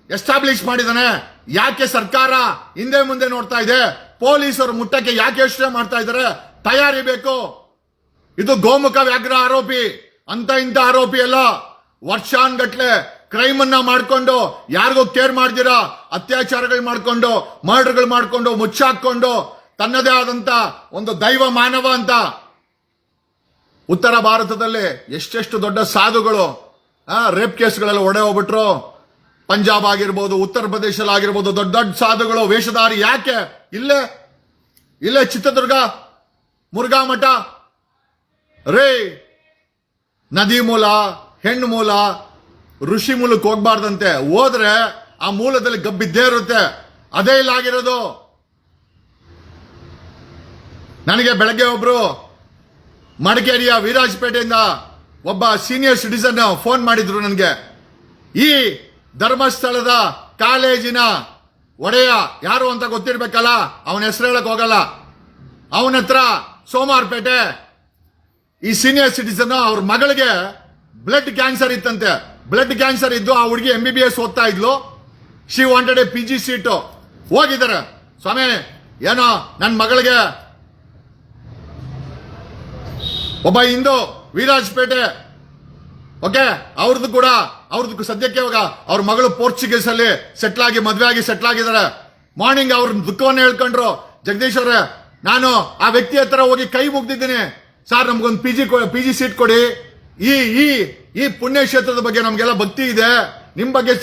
ಎಸ್ಟಾಬ್ಲಿಷ್ ಮಾಡಿದಾನೆ, ಯಾಕೆ ಸರ್ಕಾರ ಹಿಂದೆ ಮುಂದೆ ನೋಡ್ತಾ ಇದೆ, ಪೊಲೀಸರು ಮುಟ್ಟಕ್ಕೆ ಯಾಕೆ ಯೋಚನೆ ಮಾಡ್ತಾ ಇದ್ದಾರೆ, ತಯಾರಿ ಬೇಕು. ಇದು ಗೋಮುಖ ವ್ಯಾಘ್ರ ಆರೋಪಿ, ಅಂತ ಇಂಥ ಆರೋಪಿ ಅಲ್ಲ. ವರ್ಷಾನ್ಗಟ್ಲೆ ಕ್ರೈಮ್ ಅನ್ನ ಮಾಡ್ಕೊಂಡು ಯಾರಿಗೂ ಕೇರ್ ಮಾಡ್ದಿರಾ ಅತ್ಯಾಚಾರಗಳು ಮಾಡ್ಕೊಂಡು ಮರ್ಡರ್ಗಳು ಮಾಡ್ಕೊಂಡು ಮುಚ್ಚಾಕೊಂಡು ತನ್ನದೇ ಆದಂತ ಒಂದು ದೈವ ಮಾನವ ಅಂತ ಉತ್ತರ ಭಾರತದಲ್ಲಿ ಎಷ್ಟೆಷ್ಟು ದೊಡ್ಡ ಸಾಧುಗಳು ರೇಪ್ ಕೇಸ್ಗಳಲ್ಲಿ ಒಡೆ ಹೋಗ್ಬಿಟ್ರು. ಪಂಜಾಬ್ ಆಗಿರ್ಬೋದು, ಉತ್ತರ ಪ್ರದೇಶದಲ್ಲಿ ಆಗಿರ್ಬೋದು, ದೊಡ್ಡ ದೊಡ್ಡ ಸಾಧುಗಳು ವೇಷಧಾರಿ. ಯಾಕೆ ಇಲ್ಲೇ ಚಿತ್ರದುರ್ಗ ಮುರುಘಾ ಮಠ ರೇ ನದಿ ಮೂಲ, ಹೆಣ್ಣು ಮೂಲ, ಋಷಿ ಮೂಲಕ್ಕೆ ಹೋಗ್ಬಾರ್ದಂತೆ. ಹೋದ್ರೆ ಆ ಮೂಲದಲ್ಲಿ ಗಬ್ಬಿದ್ದೇ ಇರುತ್ತೆ. ಅದೇ ಇಲ್ಲ ಆಗಿರೋದು. ನನಗೆ ಬೆಳಗ್ಗೆ ಒಬ್ರು ಮಡಿಕೇರಿಯ ವಿರಾಜಪೇಟೆಯಿಂದ ಒಬ್ಬ ಸೀನಿಯರ್ ಸಿಟಿಸನ್ ಫೋನ್ ಮಾಡಿದ್ರು ನನಗೆ. ಈ ಧರ್ಮಸ್ಥಳದ ಕಾಲೇಜಿನ ಒಡೆಯ ಯಾರು ಅಂತ ಗೊತ್ತಿರ್ಬೇಕಲ್ಲ, ಅವನ ಹೆಸರು ಹೇಳಕ್ ಹೋಗಲ್ಲ. ಅವನ ಹತ್ರ ಸೋಮವಾರಪೇಟೆ ಈ ಸೀನಿಯರ್ ಸಿಟಿಸನ್ ಅವ್ರ ಮಗಳಿಗೆ ಬ್ಲಡ್ ಕ್ಯಾನ್ಸರ್ ಇತ್ತಂತೆ. ಬ್ಲಡ್ ಕ್ಯಾನ್ಸರ್ ಇದ್ದು ಆ ಹುಡುಗಿ MBBS ಓದ್ತಾ ಇದ್ಲು. She wanted A PG seat. ಹೋಗಿದ್ದಾರೆ. ಸ್ವಾಮಿ ಏನೋ ನನ್ನ ಮಗಳಿಗೆ ಒಬ್ಬ ಹಿಂದೂ ವಿರಾಜಪೇಟೆ, ಓಕೆ, ಅವ್ರದ್ದು ಸದ್ಯಕ್ಕೆ ಇವಾಗ ಅವ್ರ ಮಗಳು ಪೋರ್ಚುಗೀಸ್ ಅಲ್ಲಿ ಸೆಟ್ಲ್ ಆಗಿ ಮದ್ವೆ ಆಗಿ ಸೆಟ್ಲ್ ಆಗಿದ್ದಾರೆ. ಮಾರ್ನಿಂಗ್ ಅವ್ರ ದುಃಖವನ್ನು ಹೇಳ್ಕೊಂಡ್ರು. ಜಗದೀಶ್ ಅವರೇ, ನಾನು ಆ ವ್ಯಕ್ತಿ ಹತ್ರ ಹೋಗಿ ಕೈ ಮುಗ್ದಿದ್ದೀನಿ, ಸರ್ ನಮ್ಗೊಂದು PG ಸೀಟ್ ಕೊಡಿ. ಈ ಪುಣ್ಯಕ್ಷೇತ್ರದ ಬಗ್ಗೆ ನಮ್ಗೆಲ್ಲ ಭಕ್ತಿ ಇದೆ, ನಿಮ್ ಬಗ್ಗೆ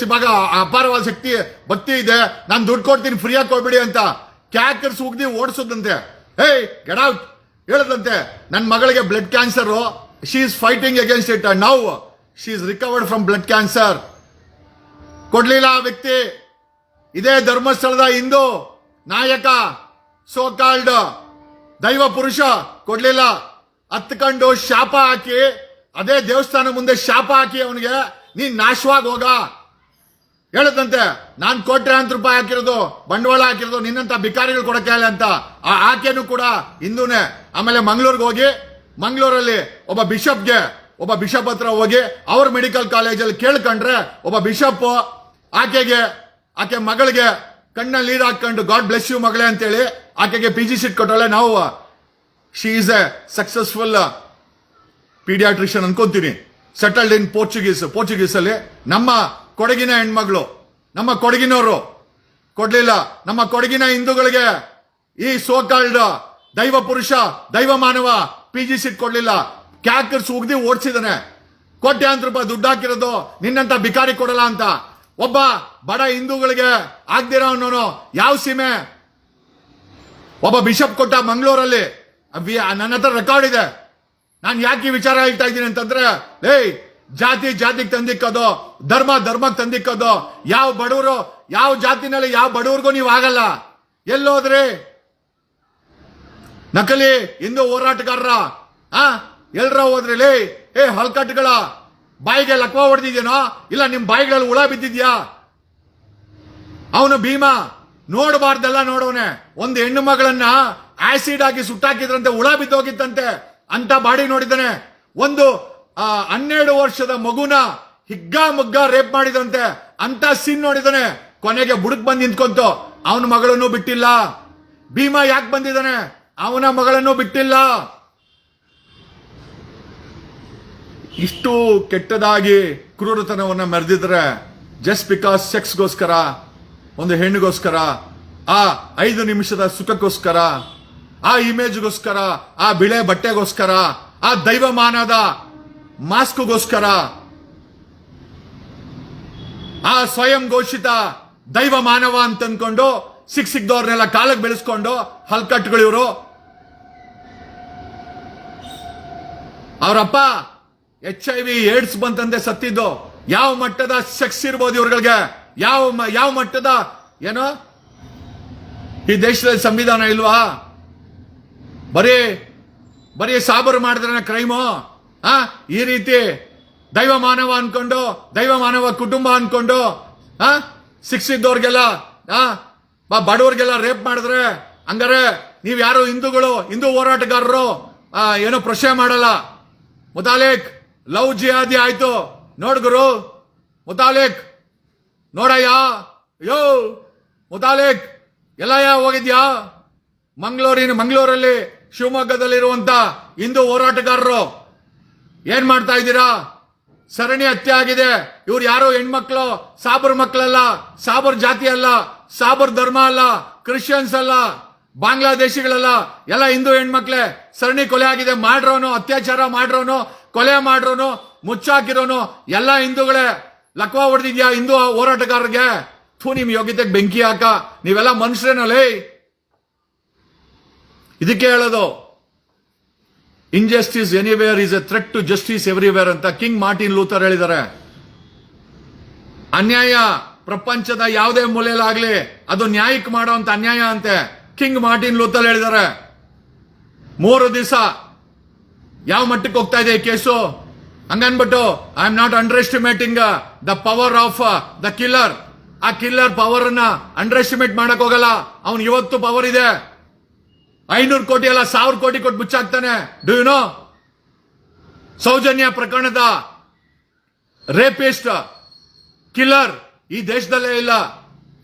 ಅಪಾರವಾದ ಶಕ್ತಿ ಭಕ್ತಿ ಇದೆ, ನಾನು ದುಡ್ಡು ಕೊಡ್ತೀನಿ, ಫ್ರೀಯಾಗಿ ಕೊಡ್ಬಿಡಿ ಅಂತ ಕ್ಯಾಕರ್ಸ್ ಉಗ್ದಿ ಓಡಿಸೋದಂತೆ. Get out ಹೇಳದಂತೆ. ನನ್ನ ಮಗಳಿಗೆ blood cancer, she is fighting against it, now she is recovered from blood cancer. ಕೊಡ್ಲಿಲ್ಲ ಆ ವ್ಯಕ್ತಿ. ಇದೇ ಧರ್ಮಸ್ಥಳದ ಹಿಂದೂ ನಾಯಕ, ಸೋ ಕಾಲ್ಡ್ ದೈವ ಪುರುಷ ಕೊಡ್ಲಿಲ್ಲ. ಹತ್ಕೊಂಡು ಶಾಪ ಹಾಕಿ, ಅದೇ ದೇವಸ್ಥಾನ ಮುಂದೆ ಶಾಪ ಹಾಕಿ ಅವನಿಗೆ ನೀನ್ ನಾಶವಾಗಿ ಹೋಗ ಹೇಳದಂತೆ. ನಾನ್ ₹1,00,000 ಹಾಕಿರೋದು, ಬಂಡವಾಳ ಹಾಕಿರೋದು ನಿನ್ನಂತ ಭಿಕಾರಿಗಳು ಕೊಡಕ್ಕೆ ಇಲ್ಲ ಅಂತ. ಆ ಆಕೆನೂ ಕೂಡ ಹಿಂದೂನೇ. ಆಮೇಲೆ ಮಂಗಳೂರಿಗೆ ಹೋಗಿ, ಮಂಗಳೂರಲ್ಲಿ ಒಬ್ಬ ಬಿಷಪ್ ಹತ್ರ ಹೋಗಿ ಅವ್ರ ಮೆಡಿಕಲ್ ಕಾಲೇಜಲ್ಲಿ ಕೇಳ್ಕೊಂಡ್ರೆ ಒಬ್ಬ ಬಿಷಪ್ ಆಕೆ ಮಗಳಿಗೆ ಕಣ್ಣಲ್ಲಿ ನೀರು ಹಾಕೊಂಡು ಗಾಡ್ ಬ್ಲೆಸ್ ಯು ಮಗಳೇ ಅಂತೇಳಿ ಆಕೆಗೆ PG ಸೀಟ್ ಕೊಟ್ಟಳೆ. ನಾವು she is a successful paediatrician ಅನ್ಕೊಂತೀನಿ, ಸೆಟಲ್ಡ್ ಇನ್ ಪೋರ್ಚುಗೀಸ್ ಅಲ್ಲಿ. ನಮ್ಮ ಕೊಡಗಿನ ಹೆಣ್ಮಗಳು, ನಮ್ಮ ಕೊಡಗಿನವರು ಕೊಡ್ಲಿಲ್ಲ. ನಮ್ಮ ಕೊಡಗಿನ ಹಿಂದೂಗಳಿಗೆ ಈ ಸೋಕಾಲ್ಡ್ ದೈವ ಪುರುಷ, ದೈವ ಮಾನವ PG ಸೀಟ್ ಕೊಡ್ಲಿಲ್ಲ. ಕ್ಯಾಕರ್ಸ್ ಉಗ್ದಿ ಓಡಿಸಿದಾನೆ. ₹1,00,000 ದುಡ್ಡು ಹಾಕಿರೋದು ನಿನ್ನಂತ ಬಿಕಾರಿ ಕೊಡಲ್ಲ ಅಂತ. ಒಬ್ಬ ಬಡ ಹಿಂದೂಗಳಿಗೆ ಆಗ್ದಿರೋ ಅನ್ನೋನು ಯಾವ ಸೀಮೆ? ಒಬ್ಬ ಬಿಷಪ್ ಕೊಟ್ಟ ಮಂಗಳೂರಲ್ಲಿ. ನನ್ನ ಹತ್ರ ರೆಕಾರ್ಡ್ ಇದೆ. ನಾನು ಯಾಕೆ ಈ ವಿಚಾರ ಹೇಳ್ತಾ ಇದ್ದೀನಿ ಅಂತಂದ್ರೆ, ಜಾತಿಗೆ ತಂದಿಕ್ಕೋದು, ಧರ್ಮಕ್ಕೆ ತಂದಿಕ್ಕೋದು. ಯಾವ ಬಡವರು, ಯಾವ ಜಾತಿನಲ್ಲಿ ಯಾವ ಬಡವ್ರಿಗೂ ನೀವು ಆಗಲ್ಲ. ಎಲ್ಲೋದ್ರಿ ನಕಲಿ ಹಿಂದೂ ಹೋರಾಟಗಾರರ ಎಲ್ರ ಹೋದ್ರಿ? ಹಲ್ಕಟ್ಗಳ ಬಾಯಿಗೆ ಲಕ್ವ ಹೊಡೆದಿದ್ಯೇನೋ, ಇಲ್ಲ ನಿಮ್ ಬಾಯಿಗಳಲ್ಲಿ ಹುಳ ಬಿದ್ದಿದ್ಯಾ? ಅವನು ಭೀಮಾ ನೋಡಬಾರ್ದೆಲ್ಲ ನೋಡೋನೆ. ಒಂದು ಹೆಣ್ಣು ಮಗಳನ್ನ ಆಸಿಡ್ ಹಾಕಿ ಸುಟ್ಟಾಕಿದ್ರಂತೆ, ಹುಳ ಬಿದ್ದೋಗಿತ್ತಂತೆ, ಅಂತ ಬಾಡಿ ನೋಡಿದ್ದಾನೆ. ಒಂದು 12 ವರ್ಷದ ಮಗುನ ಹಿಗ್ಗ ರೇಪ್ ಮಾಡಿದಂತೆ, ಅಂತ ಸೀನ್ ನೋಡಿದಾನೆ. ಕೊನೆಗೆ ಬುಡಕ್ ಬಂದು ನಿಂತ್ಕೊಂತು. ಅವನ ಮಗಳನ್ನು ಬಿಟ್ಟಿಲ್ಲ. ಭೀಮಾ ಯಾಕೆ ಬಂದಿದ್ದಾನೆ? ಅವನ ಮಗಳನ್ನು ಬಿಟ್ಟಿಲ್ಲ. ಇಷ್ಟು ಕೆಟ್ಟದಾಗಿ ಕ್ರೂರತನವನ್ನ ಮೆರೆದಿದ್ರೆ ಜಸ್ಟ್ ಬಿಕಾಸ್ ಸೆಕ್ಸ್ಗೋಸ್ಕರ, ಒಂದು ಹೆಣ್ಣಿಗೋಸ್ಕರ, ಆ 5 ನಿಮಿಷದ ಸುಖಕ್ಕೋಸ್ಕರ, ಆ ಇಮೇಜ್ಗೋಸ್ಕರ, ಆ ಬಿಳೆ ಬಟ್ಟೆಗೋಸ್ಕರ, ಆ ದೈವಮಾನದ ಮಾಸ್ಕ್ಗೋಸ್ಕರ, ಆ ಸ್ವಯಂ ಘೋಷಿತ ದೈವ ಮಾನವ ಅಂತ ಅನ್ಕೊಂಡು ಸಿಕ್ದವ್ರನ್ನೆಲ್ಲ ಕಾಲಕ್ಕೆ ಬೆಳೆಸ್ಕೊಂಡು ಹಲ್ಕಟ್ಗಳು ಇವರು. ಅವರಪ್ಪ HIV ಏಡ್ಸ್ ಬಂತಂದೆ ಸತ್ತಿದ್ದು. ಯಾವ ಮಟ್ಟದ ಸೆಕ್ಸ್ ಇರ್ಬೋದು ಇವ್ರಿಗೆ? ಯಾವ ಮಟ್ಟದ ಏನೋ ಈ ದೇಶದಲ್ಲಿ ಸಂವಿಧಾನ ಇಲ್ವಾ? ಬರೀ ಬರೀ ಸಾಬರು ಮಾಡಿದ್ರೆ ಕ್ರೈಮು? ಈ ರೀತಿ ದೈವ ಮಾನವ ಅನ್ಕೊಂಡು, ದೈವ ಮಾನವ ಕುಟುಂಬ ಅನ್ಕೊಂಡು ಶಿಕ್ಷಿದ್ದವ್ರಿಗೆಲ್ಲ ಬಡವ್ರಿಗೆಲ್ಲ ರೇಪ್ ಮಾಡಿದ್ರೆ ಹಂಗಾರೆ ನೀವ್ ಯಾರು ಹಿಂದೂಗಳು, ಹಿಂದೂ ಹೋರಾಟಗಾರರು ಏನೋ ಪ್ರಶ್ನೆ ಮಾಡಲ್ಲ. ಮುತಾಲಿಕ್ ಲವ್ ಜಿಹಾದಿ ಆಯ್ತು ನೋಡ್ಗುರು, ಮುತಾಲಿಕ್ ನೋಡಯ್ಯ, ಯೋ ಮುತಾಲಿಕ್ ಎಲ್ಲಯ್ಯ ಹೋಗಿದ್ಯಾ? ಮಂಗಳೂರಲ್ಲಿ ಶಿವಮೊಗ್ಗದಲ್ಲಿರುವಂತ ಹಿಂದೂ ಹೋರಾಟಗಾರರು ಏನ್ ಮಾಡ್ತಾ ಇದ್ದೀರಾ? ಸರಣಿ ಹತ್ಯೆ ಆಗಿದೆ. ಇವ್ರು ಯಾರೋ ಹೆಣ್ಮಕ್ಳು, ಸಾಬರ್ ಮಕ್ಕಳಲ್ಲ, ಸಾಬರ್ ಜಾತಿ ಅಲ್ಲ, ಸಾಬರ್ ಧರ್ಮ ಅಲ್ಲ, ಕ್ರಿಶ್ಚಿಯನ್ಸ್ ಅಲ್ಲ, ಬಾಂಗ್ಲಾದೇಶಿಗಳಲ್ಲ, ಎಲ್ಲ ಹಿಂದೂ ಹೆಣ್ಮಕ್ಳೇ. ಸರಣಿ ಕೊಲೆ ಆಗಿದೆ. ಮಾಡ್ರೋನು, ಅತ್ಯಾಚಾರ ಮಾಡ್ರೋನು, ಕೊಲೆ ಮಾಡ್ರೋನು, ಮುಚ್ಚಾಕಿರೋನು ಎಲ್ಲ ಹಿಂದೂಗಳೇ. ಲಕ್ವಾ ಹೊಡೆದಿದ್ಯಾ ಹಿಂದೂ ಹೋರಾಟಗಾರರಿಗೆ? ನಿಮ್ ಯೋಗ್ಯತೆಗೆ ಬೆಂಕಿ ಹಾಕ. ನೀವೆಲ್ಲ ಮನುಷ್ಯರೇನಲ್ಲೇ? ಇದಕ್ಕೆ ಹೇಳೋದು injustice anywhere is a threat to justice everywhere ಅಂತ ಕಿಂಗ್ ಮಾರ್ಟಿನ್ ಲೂಥರ್ ಹೇಳಿದ್ದಾರೆ. ಅನ್ಯಾಯ ಪ್ರಪಂಚದ ಯಾವುದೇ ಮೂಲೆಯಲ್ಲಾಗ್ಲಿ ಅದು ನ್ಯಾಯಕ್ಕೆ ಮಾಡುವಂತ ಅನ್ಯಾಯ ಅಂತೆ ಕಿಂಗ್ ಮಾರ್ಟಿನ್ ಲೂಥರ್ ಹೇಳಿದ್ದಾರೆ. 3 ದಿವಸ ಯಾವ ಮಟ್ಟಕ್ಕೆ ಹೋಗ್ತಾ ಇದೆ ಈ ಕೇಸು ಹಂಗನ್ಬಿಟ್ಟು I am not underestimating the power of the killer. ಆ ಕಿಲ್ಲರ್ ಪವರ್ ಅನ್ನ ಅಂಡರ್ ಎಸ್ಟಿಮೇಟ್ ಮಾಡಕ್ ಹೋಗಲ್ಲ. ಅವನ್ ಇವತ್ತು ಪವರ್ ಇದೆ. 500 ಕೋಟಿ ಅಲ್ಲ 1000 ಕೋಟಿ ಕೊಟ್ಟು ಮುಚ್ಚಾಕ್ತಾನೆ. Do you know? ಸೌಜನ್ಯ ಪ್ರಕರಣದ ರೇಪಿಸ್ಟ್ ಕಿಲ್ಲರ್ ಈ ದೇಶದಲ್ಲೇ ಇಲ್ಲ.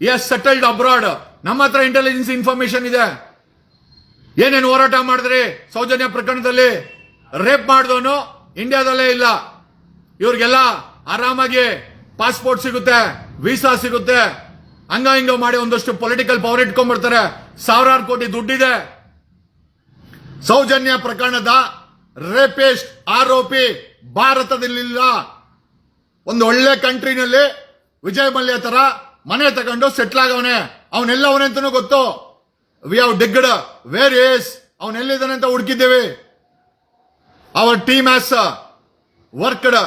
Yes settled abroad. ನಮ್ಮ ಹತ್ರ ಇಂಟೆಲಿಜೆನ್ಸ್ ಇನ್ಫಾರ್ಮೇಶನ್ ಇದೆ. ಏನೇನು ಹೋರಾಟ ಮಾಡಿದ್ರಿ ಸೌಜನ್ಯ ಪ್ರಕರಣದಲ್ಲಿ? ರೇಪ್ ಮಾಡಿದವನು ಇಂಡಿಯಾದಲ್ಲೇ ಇಲ್ಲ. ಇವ್ರಿಗೆಲ್ಲ ಆರಾಮಾಗಿ ಪಾಸ್ಪೋರ್ಟ್ ಸಿಗುತ್ತೆ, ವೀಸಾ ಸಿಗುತ್ತೆ, ಹಂಗ ಹಿಂಗ ಮಾಡಿ ಒಂದಷ್ಟು ಪೊಲಿಟಿಕಲ್ ಪವರ್ ಇಟ್ಕೊಂಡ್ಬಿಡ್ತಾರೆ. 1000 ಕೋಟಿ ದುಡ್ಡಿದೆ. ಸೌಜನ್ಯ ಪ್ರಕರಣದ ರೇಪಿಸ್ಟ್ ಆರೋಪಿ ಭಾರತದಲ್ಲಿಲ್ಲ. ಒಂದು ಒಳ್ಳೆ ಕಂಟ್ರಿನಲ್ಲಿ ವಿಜಯ್ ಮಲ್ಯ ತರ ಮನೆ ತಗೊಂಡು ಸೆಟ್ಲ್ ಆಗವನೆ. ಅವನೆಲ್ಲವನೇ ಅಂತನೂ ಗೊತ್ತು. We have digged where is, ಅವನೆಲ್ಲಿದ್ದಾನೆ ಅಂತ ಹುಡುಕಿದ್ದೇವೆ. Our team has worked.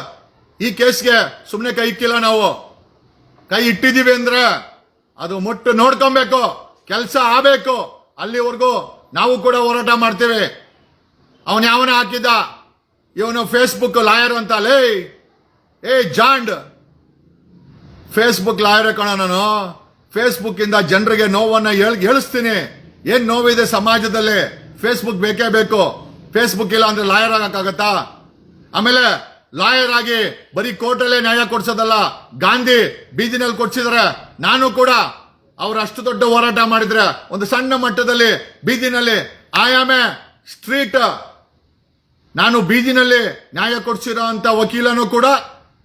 ಈ ಕೇಸ್ಗೆ ಸುಮ್ಮನೆ ಕೈ ಇಕ್ಕಿಲ್ಲ. ನಾವು ಕೈ ಇಟ್ಟಿದೀವಿ ಅಂದ್ರೆ ಅದು ಮುಟ್ಟು ನೋಡ್ಕೊಬೇಕು, ಕೆಲಸ ಆಗಬೇಕು. ಅಲ್ಲಿವರೆಗೂ ನಾವು ಕೂಡ ಹೋರಾಟ ಮಾಡ್ತೇವೆ. ಅವನ ಯಾವನ ಹಾಕಿದ್ದ ಇವನು ಫೇಸ್ಬುಕ್ ಲಾಯರ್ ಅಂತ ಲೇ, ಜಾಂಡ್ ಫೇಸ್ಬುಕ್ ಲಾಯರ್ ಕಣ ನಾನು. ಫೇಸ್ಬುಕ್ ಇಂದ ಜನರಿಗೆ ನೋವನ್ನ ಹೇಳಿಸ್ತೀನಿ. ಏನ್ ನೋವಿದೆ ಸಮಾಜದಲ್ಲಿ. ಫೇಸ್ಬುಕ್ ಬೇಕೇ ಬೇಕು. ಫೇಸ್ಬುಕ್ ಇಲ್ಲ ಅಂದ್ರೆ ಲಾಯರ್ ಆಗಕ್ಕಾಗತ್ತಾ? ಆಮೇಲೆ ಲಾಯರ್ ಆಗಿ ಬರೀ ಕೋರ್ಟಲ್ಲೇ ನ್ಯಾಯ ಕೊಡ್ಸೋದಲ್ಲ, ಗಾಂಧಿ ಬೀದಿನಲ್ಲಿ ಕೊಡ್ಸಿದ್ರೆ ನಾನು ಕೂಡ ಅವ್ರು ಅಷ್ಟು ದೊಡ್ಡ ಹೋರಾಟ ಮಾಡಿದ್ರೆ ಒಂದು ಸಣ್ಣ ಮಟ್ಟದಲ್ಲಿ ಬೀದಿನಲ್ಲಿ ಐ ಆಮ್ ಎ ಸ್ಟ್ರೀಟ್, ನಾನು ಬೀದಿನಲ್ಲಿ ನ್ಯಾಯ ಕೊಡ್ಸಿರೋ ಅಂತ ವಕೀಲನು ಕೂಡ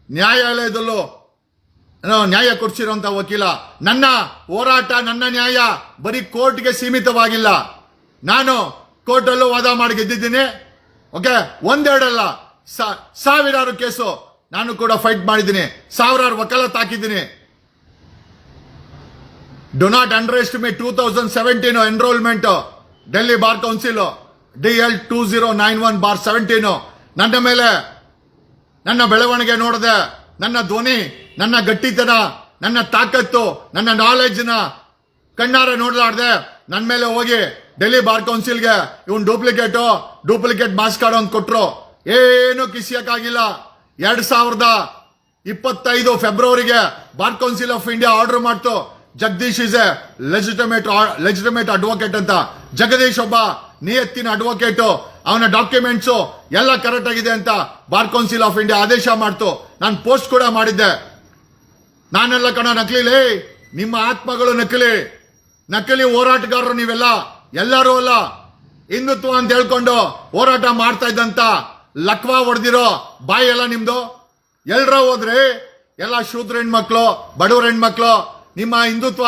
ನ್ಯಾಯಾಲಯದಲ್ಲೂ ನ್ಯಾಯ ಕೊಡ್ಸಿರೋಂತ ವಕೀಲ. ನನ್ನ ಹೋರಾಟ, ನನ್ನ ನ್ಯಾಯ ಬರೀ ಕೋರ್ಟ್ಗೆ ಸೀಮಿತವಾಗಿಲ್ಲ. ನಾನು ಕೋರ್ಟಲ್ಲೂ ವಾದ ಮಾಡಿ ಗೆದ್ದಿದ್ದೀನಿ. ಓಕೆ, ಒಂದೆರಡಲ್ಲ, ಸಾವಿರಾರು ಕೇಸು ನಾನು ಕೂಡ ಫೈಟ್ ಮಾಡಿದ್ದೀನಿ. ಸಾವಿರಾರು ವಕಾಲತ್ ಹಾಕಿದ್ದೀನಿ. Do not underestimate 2017 enrolment Delhi bar council DL 2091/17 ನನ್ನ ಮೇಲೆ, ನನ್ನ ಬೆಳವಣಿಗೆ ನೋಡಿದೆ, ನನ್ನ ಧ್ವನಿ, ನನ್ನ ಗಟ್ಟಿತನ, ನನ್ನ ತಾಕತ್ತು, ನನ್ನ ನಾಲೆಡ್ಜ್ನ ಕಣ್ಣಾರೆ ನೋಡ್ಲಾರ್ದೆ ನನ್ನ ಮೇಲೆ ಹೋಗಿ ಡೆಲ್ಲಿ ಬಾರ್ ಕೌನ್ಸಿಲ್ಗೆ ಇವನ್ ಡೂಪ್ಲಿಕೇಟ್ ಮಾಸ್ ಕಾರ್ಡ್ ಅಂತ ಕೊಟ್ರು. ಏನು ಕಿಸಿಯಕ್ಕಾಗಿಲ್ಲ. 2025 ಫೆಬ್ರವರಿಗೆ bar council of India order ಮಾಡ್ತು. Jagadish is a legitimate advocate ಅಂತ. ಜಗದೀಶ್ ಒಬ್ಬ ನಿಯತ್ತಿನ ಅಡ್ವೊಕೇಟ್. ಅವನ ಡಾಕ್ಯುಮೆಂಟ್ಸ್ ಎಲ್ಲ ಕರೆಕ್ಟ್ ಆಗಿದೆ ಅಂತ ಬಾರ್ ಕೌನ್ಸಿಲ್ ಆಫ್ ಇಂಡಿಯಾ ಆದೇಶ ಮಾಡ್ತು. ನಾನು ಪೋಸ್ಟ್ ಕೂಡ ಮಾಡಿದ್ದೆ. ನಾನೆಲ್ಲ ಕಣ ನಕಲಿಲೇ, ನಿಮ್ಮ ಆತ್ಮಗಳು ನಕಲಿ ಹೋರಾಟಗಾರರು ನೀವೆಲ್ಲ, ಎಲ್ಲರೂ ಅಲ್ಲ. ಹಿಂದುತ್ವ ಅಂತ ಹೇಳ್ಕೊಂಡು ಹೋರಾಟ ಮಾಡ್ತಾ ಇದ್ದಂತ ಲಕ್ವಾ ಹೊಡೆದಿರೋ ಬಾಯಿ ಎಲ್ಲ ನಿಮ್ದು. ಎಲ್ರ ಹೋದ್ರಿ ಎಲ್ಲ ಶೂದ್ರ ಹೆಣ್ಮಕ್ಳು, ಬಡವ್ರ ಹೆಣ್ಮಕ್ಳು. ನಿಮ್ಮ ಹಿಂದುತ್ವ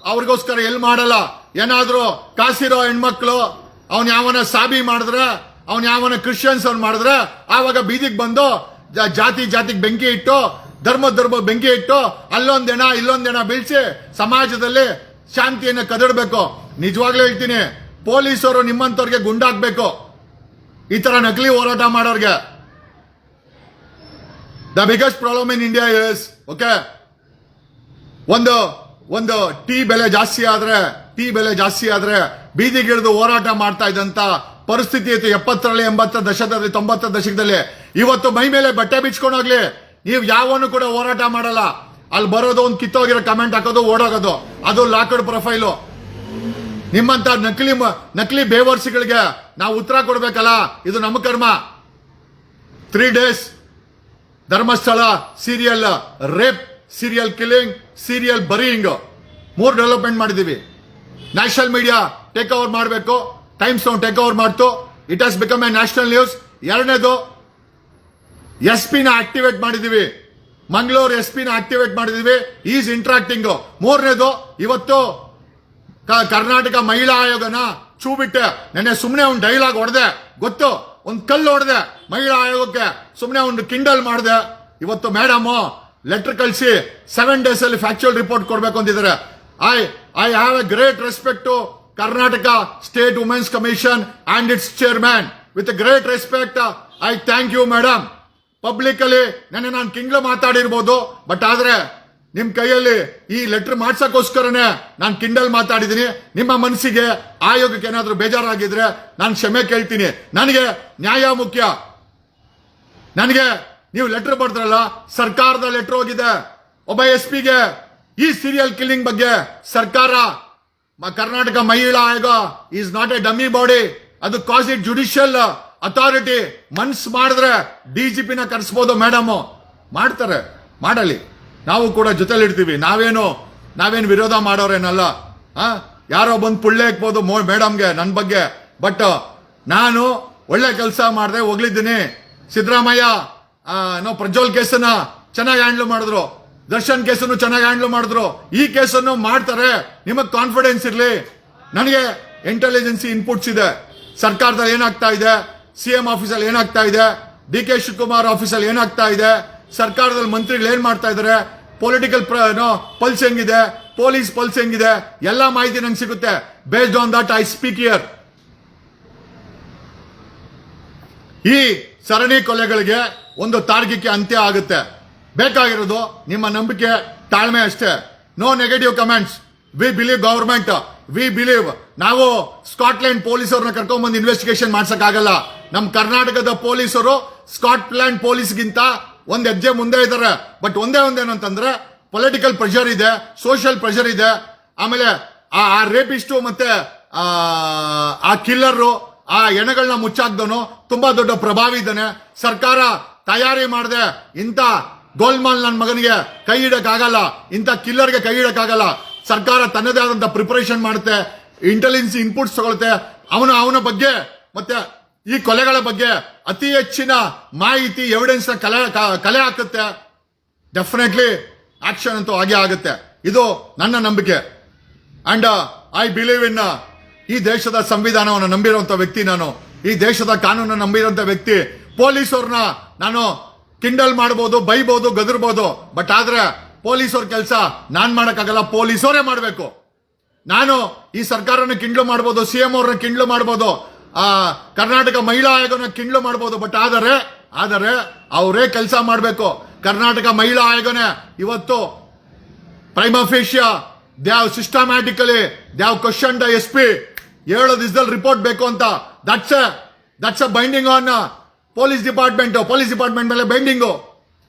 ಅವ್ರಿಗೋಸ್ಕರ ಎಲ್ಲಿ ಮಾಡಲ್ಲ. ಏನಾದ್ರೂ ಕಾಸಿರೋ ಹೆಣ್ಮಕ್ಳು ಅವನ್ ಯಾವನ ಸಾಬಿ ಮಾಡಿದ್ರೆ, ಅವನ್ ಯಾವನ ಕ್ರಿಶ್ಚಿಯನ್ಸ್ ಅವ್ನು ಮಾಡಿದ್ರೆ ಆವಾಗ ಬೀದಿಗೆ ಬಂದು ಜಾತಿಗೆ ಬೆಂಕಿ ಇಟ್ಟು, ಧರ್ಮ ಬೆಂಕಿ ಇಟ್ಟು ಅಲ್ಲೊಂದೇನ ಇಲ್ಲೊಂದೇನ ಬೀಳ್ಸಿ ಸಮಾಜದಲ್ಲಿ ಶಾಂತಿಯನ್ನು ಕದಡಬೇಕು. ನಿಜವಾಗ್ಲೂ ಹೇಳ್ತೀನಿ, ಪೊಲೀಸರು ನಿಮ್ಮಂತವ್ರಿಗೆ ಗುಂಡಾಕ್ಬೇಕು. ಈ ತರ ನಕಲಿ ಹೋರಾಟ ಮಾಡೋರ್ಗೆ. The biggest problem in India is, okay, ಒಂದು ಟೀ ಬೆಲೆ ಜಾಸ್ತಿ ಆದ್ರೆ ಟೀ ಬೆಲೆ ಜಾಸ್ತಿ ಆದ್ರೆ ಬೀದಿಗಿಳಿದು ಹೋರಾಟ ಮಾಡ್ತಾ ಇದ್ದಂತ ಪರಿಸ್ಥಿತಿ ಇತ್ತು 70ರಲ್ಲಿ 80 ದಶಕದಲ್ಲಿ 90 ದಶಕದಲ್ಲಿ. ಇವತ್ತು ಮೈ ಮೇಲೆ ಬಟ್ಟೆ ಬಿಚ್ಕೊಂಡು ಹೋಗ್ಲಿ, ನೀವು ಯಾವನು ಕೂಡ ಹೋರಾಟ ಮಾಡಲ್ಲ. ಅಲ್ಲಿ ಬರೋದು ಒಂದು ಕಿತ್ತೋಗಿರೋ ಕಮೆಂಟ್ ಹಾಕೋದು ಓಡೋಗೋದು, ಅದು ಲಾಕ್ಡ್ ಪ್ರೊಫೈಲು. ನಿಮ್ಮಂತ ನಕಲಿ ಬೇವರ್ಸಿಗಳಿಗೆ ನಾವು ಉತ್ತರ ಕೊಡ್ಬೇಕಲ್ಲ, ಇದು ನಮ್ಮ ಕರ್ಮ. 3 days Dharmasthala serial rape, serial killing, serial burying 3 development ಮಾಡಿದೀವಿ. ನ್ಯಾಷನಲ್ ಮೀಡಿಯಾ ಟೇಕ್ ಓವರ್ ಮಾಡಬೇಕು, ಟೈಮ್ಸ್ ನಾವು ಟೇಕ್ ಓವರ್ ಮಾಡ್ತು. It has become a national news. ಎರಡನೇದು SP ನ ಆಕ್ಟಿವೇಟ್ ಮಾಡಿದೀವಿ, ಮಂಗಳೂರು SP ನ ಆಕ್ಟಿವೇಟ್ ಮಾಡಿದೀವಿ, ಈಸ್ ಇಂಟ್ರಾಕ್ಟಿಂಗ್. ಮೂರನೇದು ಇವತ್ತು ಕರ್ನಾಟಕ ಮಹಿಳಾ ಆಯೋಗನ ಚೂ ಬಿಟ್ಟೆ. ನೆನ್ನೆ ಸುಮ್ಮನೆ ಒಂದು ಡೈಲಾಗ್ ಹೊಡೆದೆ, ಗೊತ್ತು, ಒಂದು ಕಲ್ಲು ಹೊಡೆದೆ ಮಹಿಳಾ ಆಯೋಗಕ್ಕೆ, ಸುಮ್ಮನೆ ಒಂದು ಕಿಂಡಲ್ ಮಾಡಿದೆ. ಇವತ್ತು ಮೇಡಮ್ ಲೆಟರ್ ಕಳಿಸಿ 7 days ಅಲ್ಲಿ ಫ್ಯಾಕ್ಚುಯಲ್ ರಿಪೋರ್ಟ್ ಕೊಡಬೇಕು ಅಂತಿದ್ದಾರೆ. I have a great respect to Karnataka state women's commission and its chairman. With great respect I thank you madam. Public ಅಲ್ಲಿ ನೆನ್ನೆ ನಾನು ಕಿಂಗ್ಲು ಮಾತಾಡಿರ್ಬೋದು, ಬಟ್ ಆದ್ರೆ ನಿಮ್ ಕೈಯಲ್ಲಿ ಈ ಲೆಟರ್ ಮಾಡ್ಸಕ್ಕೋಸ್ಕರನೇ ನಾನು ಕಿಂಡಲ್ ಮಾತಾಡಿದ್ದೀನಿ. ನಿಮ್ಮ ಮನಸ್ಸಿಗೆ ಆಯೋಗಕ್ಕೆ ಏನಾದ್ರೂ ಬೇಜಾರಾಗಿದ್ರೆ ನಾನು ಕ್ಷಮೆ ಕೇಳ್ತೀನಿ. ನನಗೆ ನ್ಯಾಯ ಮುಖ್ಯ. ನನಗೆ ನೀವು ಲೆಟರ್ ಬರ್ದ್ರಲ್ಲ, ಸರ್ಕಾರದ ಲೆಟರ್ ಹೋಗಿದೆ ಒಬ್ಬ SP ಗೆ ಈ ಸೀರಿಯಲ್ ಕಿಲ್ಲಿಂಗ್ ಬಗ್ಗೆ. ಸರ್ಕಾರ ಕರ್ನಾಟಕ ಮಹಿಳಾ ಆಯೋಗ is not A dummy body, ಅದು ಕಾಸ್ ಇಟ್ ಜುಡಿಷಿಯಲ್ ಅಥಾರಿಟಿ. ಮನ್ಸ್ ಮಾಡಿದ್ರೆ DGP ನ ಕರೆಸ್ಬೋದು. ಮೇಡಮ್ ಮಾಡ್ತಾರೆ, ಮಾಡಲಿ, ನಾವು ಕೂಡ ಜೊತೆಲಿರ್ತೀವಿ. ನಾವೇನು ವಿರೋಧ ಮಾಡೋರೇನಲ್ಲ. ಯಾರೋ ಬಂದು ಪುಳ್ಳೆ ಹಾಕ್ಬೋದು ಮೇಡಮ್ಗೆ ನನ್ನ ಬಗ್ಗೆ, ಬಟ್ ನಾನು ಒಳ್ಳೆ ಕೆಲಸ ಮಾಡಿದೆ, ಹೋಗ್ಲಿದ್ದೀನಿ. ಸಿದ್ದರಾಮಯ್ಯ ಪ್ರಜ್ವಲ್ ಕೇಸನ್ನ ಚೆನ್ನಾಗಿ ಹ್ಯಾಂಡ್ಲ್ ಮಾಡಿದ್ರು, ದರ್ಶನ್ ಕೇಸನ್ನು ಚೆನ್ನಾಗಿ ಹ್ಯಾಂಡ್ಲ್ ಮಾಡಿದ್ರು. ಈ ಕೇಸನ್ನು ಮಾಡ್ತಾರೆ, ನಿಮಗ್ ಕಾನ್ಫಿಡೆನ್ಸ್ ಇರ್ಲಿ. ನನಗೆ ಇಂಟೆಲಿಜೆನ್ಸಿ ಇನ್ಪುಟ್ಸ್ ಇದೆ. ಸರ್ಕಾರದಲ್ಲಿ ಏನಾಗ್ತಾ ಇದೆ, CM ಆಫೀಸಲ್ಲಿ ಏನಾಗ್ತಾ ಇದೆ, DK ಶಿವಕುಮಾರ್ ಆಫೀಸಲ್ಲಿ ಏನಾಗ್ತಾ ಇದೆ, ಸರ್ಕಾರದಲ್ಲಿ ಮಂತ್ರಿಗಳು ಏನ್ ಮಾಡ್ತಾ ಇದಾರೆ, ಪೊಲಿಟಿಕಲ್ ಪಲ್ಸ್ ಹೆಂಗಿದೆ, ಪೊಲೀಸ್ ಪಲ್ಸ್ ಹೆಂಗಿದೆ, ಎಲ್ಲ ಮಾಹಿತಿ ನಂಗೆ ಸಿಗುತ್ತೆ. Based on that I speak here. ಈ ಸರಣಿ ಕೊಲೆಗಳಿಗೆ ಒಂದು ತಾರ್ಕಿಕ ಅಂತ್ಯ ಆಗುತ್ತೆ. ಬೇಕಾಗಿರೋದು ನಿಮ್ಮ ನಂಬಿಕೆ, ತಾಳ್ಮೆ ಅಷ್ಟೇ. No negative comments. We believe government, we believe. ನಾವು ಸ್ಕಾಟ್ಲೆಂಡ್ ಪೊಲೀಸರನ್ನ ಕರ್ಕೊಂಡ್ಬಂದು ಇನ್ವೆಸ್ಟಿಗೇಷನ್ ಮಾಡ್ಸಕ್ಕಾಗಲ್ಲ. ನಮ್ಮ ಕರ್ನಾಟಕದ ಪೊಲೀಸರು ಸ್ಕಾಟ್ಲೆಂಡ್ ಪೊಲೀಸ್ಗಿಂತ ಒಂದ್ ಹೆಜ್ಜೆ ಮುಂದೆ ಇದ್ದಾರೆ. ಬಟ್ ಒಂದೇನಂತಂದ್ರೆ ಪೊಲಿಟಿಕಲ್ ಪ್ರೆಷರ್ ಇದೆ, ಸೋಷಿಯಲ್ ಪ್ರೆಷರ್ ಇದೆ. ಆಮೇಲೆ ಆ ರೇಪಿಸ್ಟು ಮತ್ತೆ ಆ ಕಿಲ್ಲರ್, ಆ ಎಣಗಳನ್ನ ಮುಚ್ಚಾಕ್ದವನು ತುಂಬಾ ದೊಡ್ಡ ಪ್ರಭಾವಿ ಇದ್ದಾನೆ. ಸರ್ಕಾರ ತಯಾರಿ ಮಾಡದೆ ಇಂಥ ಗೋಲ್ಮಾಲ್ ನನ್ನ ಮಗನಿಗೆ ಕೈ ಇಡಕ್ಕಾಗಲ್ಲ, ಇಂಥ ಕಿಲ್ಲರ್ಗೆ ಕೈ ಇಡಕ್ಕಾಗಲ್ಲ. ಸರ್ಕಾರ ತನ್ನದೇ ಆದಂತ ಪ್ರಿಪರೇಷನ್ ಮಾಡುತ್ತೆ, ಇಂಟೆಲಿಜೆನ್ಸ್ ಇನ್ಪುಟ್ಸ್ ತಗೊಳುತ್ತೆ. ಅವನ ಬಗ್ಗೆ ಮತ್ತೆ ಈ ಕೊಲೆಗಳ ಬಗ್ಗೆ ಅತಿ ಹೆಚ್ಚಿನ ಮಾಹಿತಿ, ಎವಿಡೆನ್ಸ್ ಕಲೆ ಹಾಕುತ್ತೆ. ಡೆಫಿನೆಟ್ಲಿ ಆಕ್ಷನ್ ಅಂತೂ ಹಾಗೆ ಆಗುತ್ತೆ. ಇದು ನನ್ನ ನಂಬಿಕೆ. ಅಂಡ್ ಐ ಬಿಲೀವ್ ಇನ್ ಈ ದೇಶದ ಸಂವಿಧಾನವನ್ನು ನಂಬಿರುವಂತ ವ್ಯಕ್ತಿ ನಾನು. ಈ ದೇಶದ ಕಾನೂನನ್ನು ನಂಬಿರುವಂತ ವ್ಯಕ್ತಿ. ಪೊಲೀಸವ್ರನ್ನ ನಾನು ಕಿಂಡಲ್ ಮಾಡಬಹುದು, ಬೈಬಹುದು, ಗದರ್ಬಹುದು, ಬಟ್ ಆದ್ರೆ ಪೊಲೀಸವ್ರ ಕೆಲಸ ನಾನ್ ಮಾಡಕ್ಕಾಗಲ್ಲ, ಪೊಲೀಸರೇ ಮಾಡಬೇಕು. ನಾನು ಈ ಸರ್ಕಾರನ ಕಿಂಡ್ಲು ಮಾಡಬಹುದು, CM ಅವ್ರನ್ನ ಕಿಂಡ್ಲು ಮಾಡಬಹುದು, ಕರ್ನಾಟಕ ಮಹಿಳಾ ಆಯೋಗನ ಕಿಂಡ್ಲು ಮಾಡಬಹುದು, ಬಟ್ ಆದರೆ ಅವರೇ ಕೆಲಸ ಮಾಡಬೇಕು. ಕರ್ನಾಟಕ ಮಹಿಳಾ ಆಯೋಗನೇ ಇವತ್ತು prima facie they have systematically they have question the SP 7 ದಿವಸದಲ್ಲಿ ರಿಪೋರ್ಟ್ ಬೇಕು ಅಂತ. That's a binding on police department ಮೇಲೆ ಬೈಂಡಿಂಗು.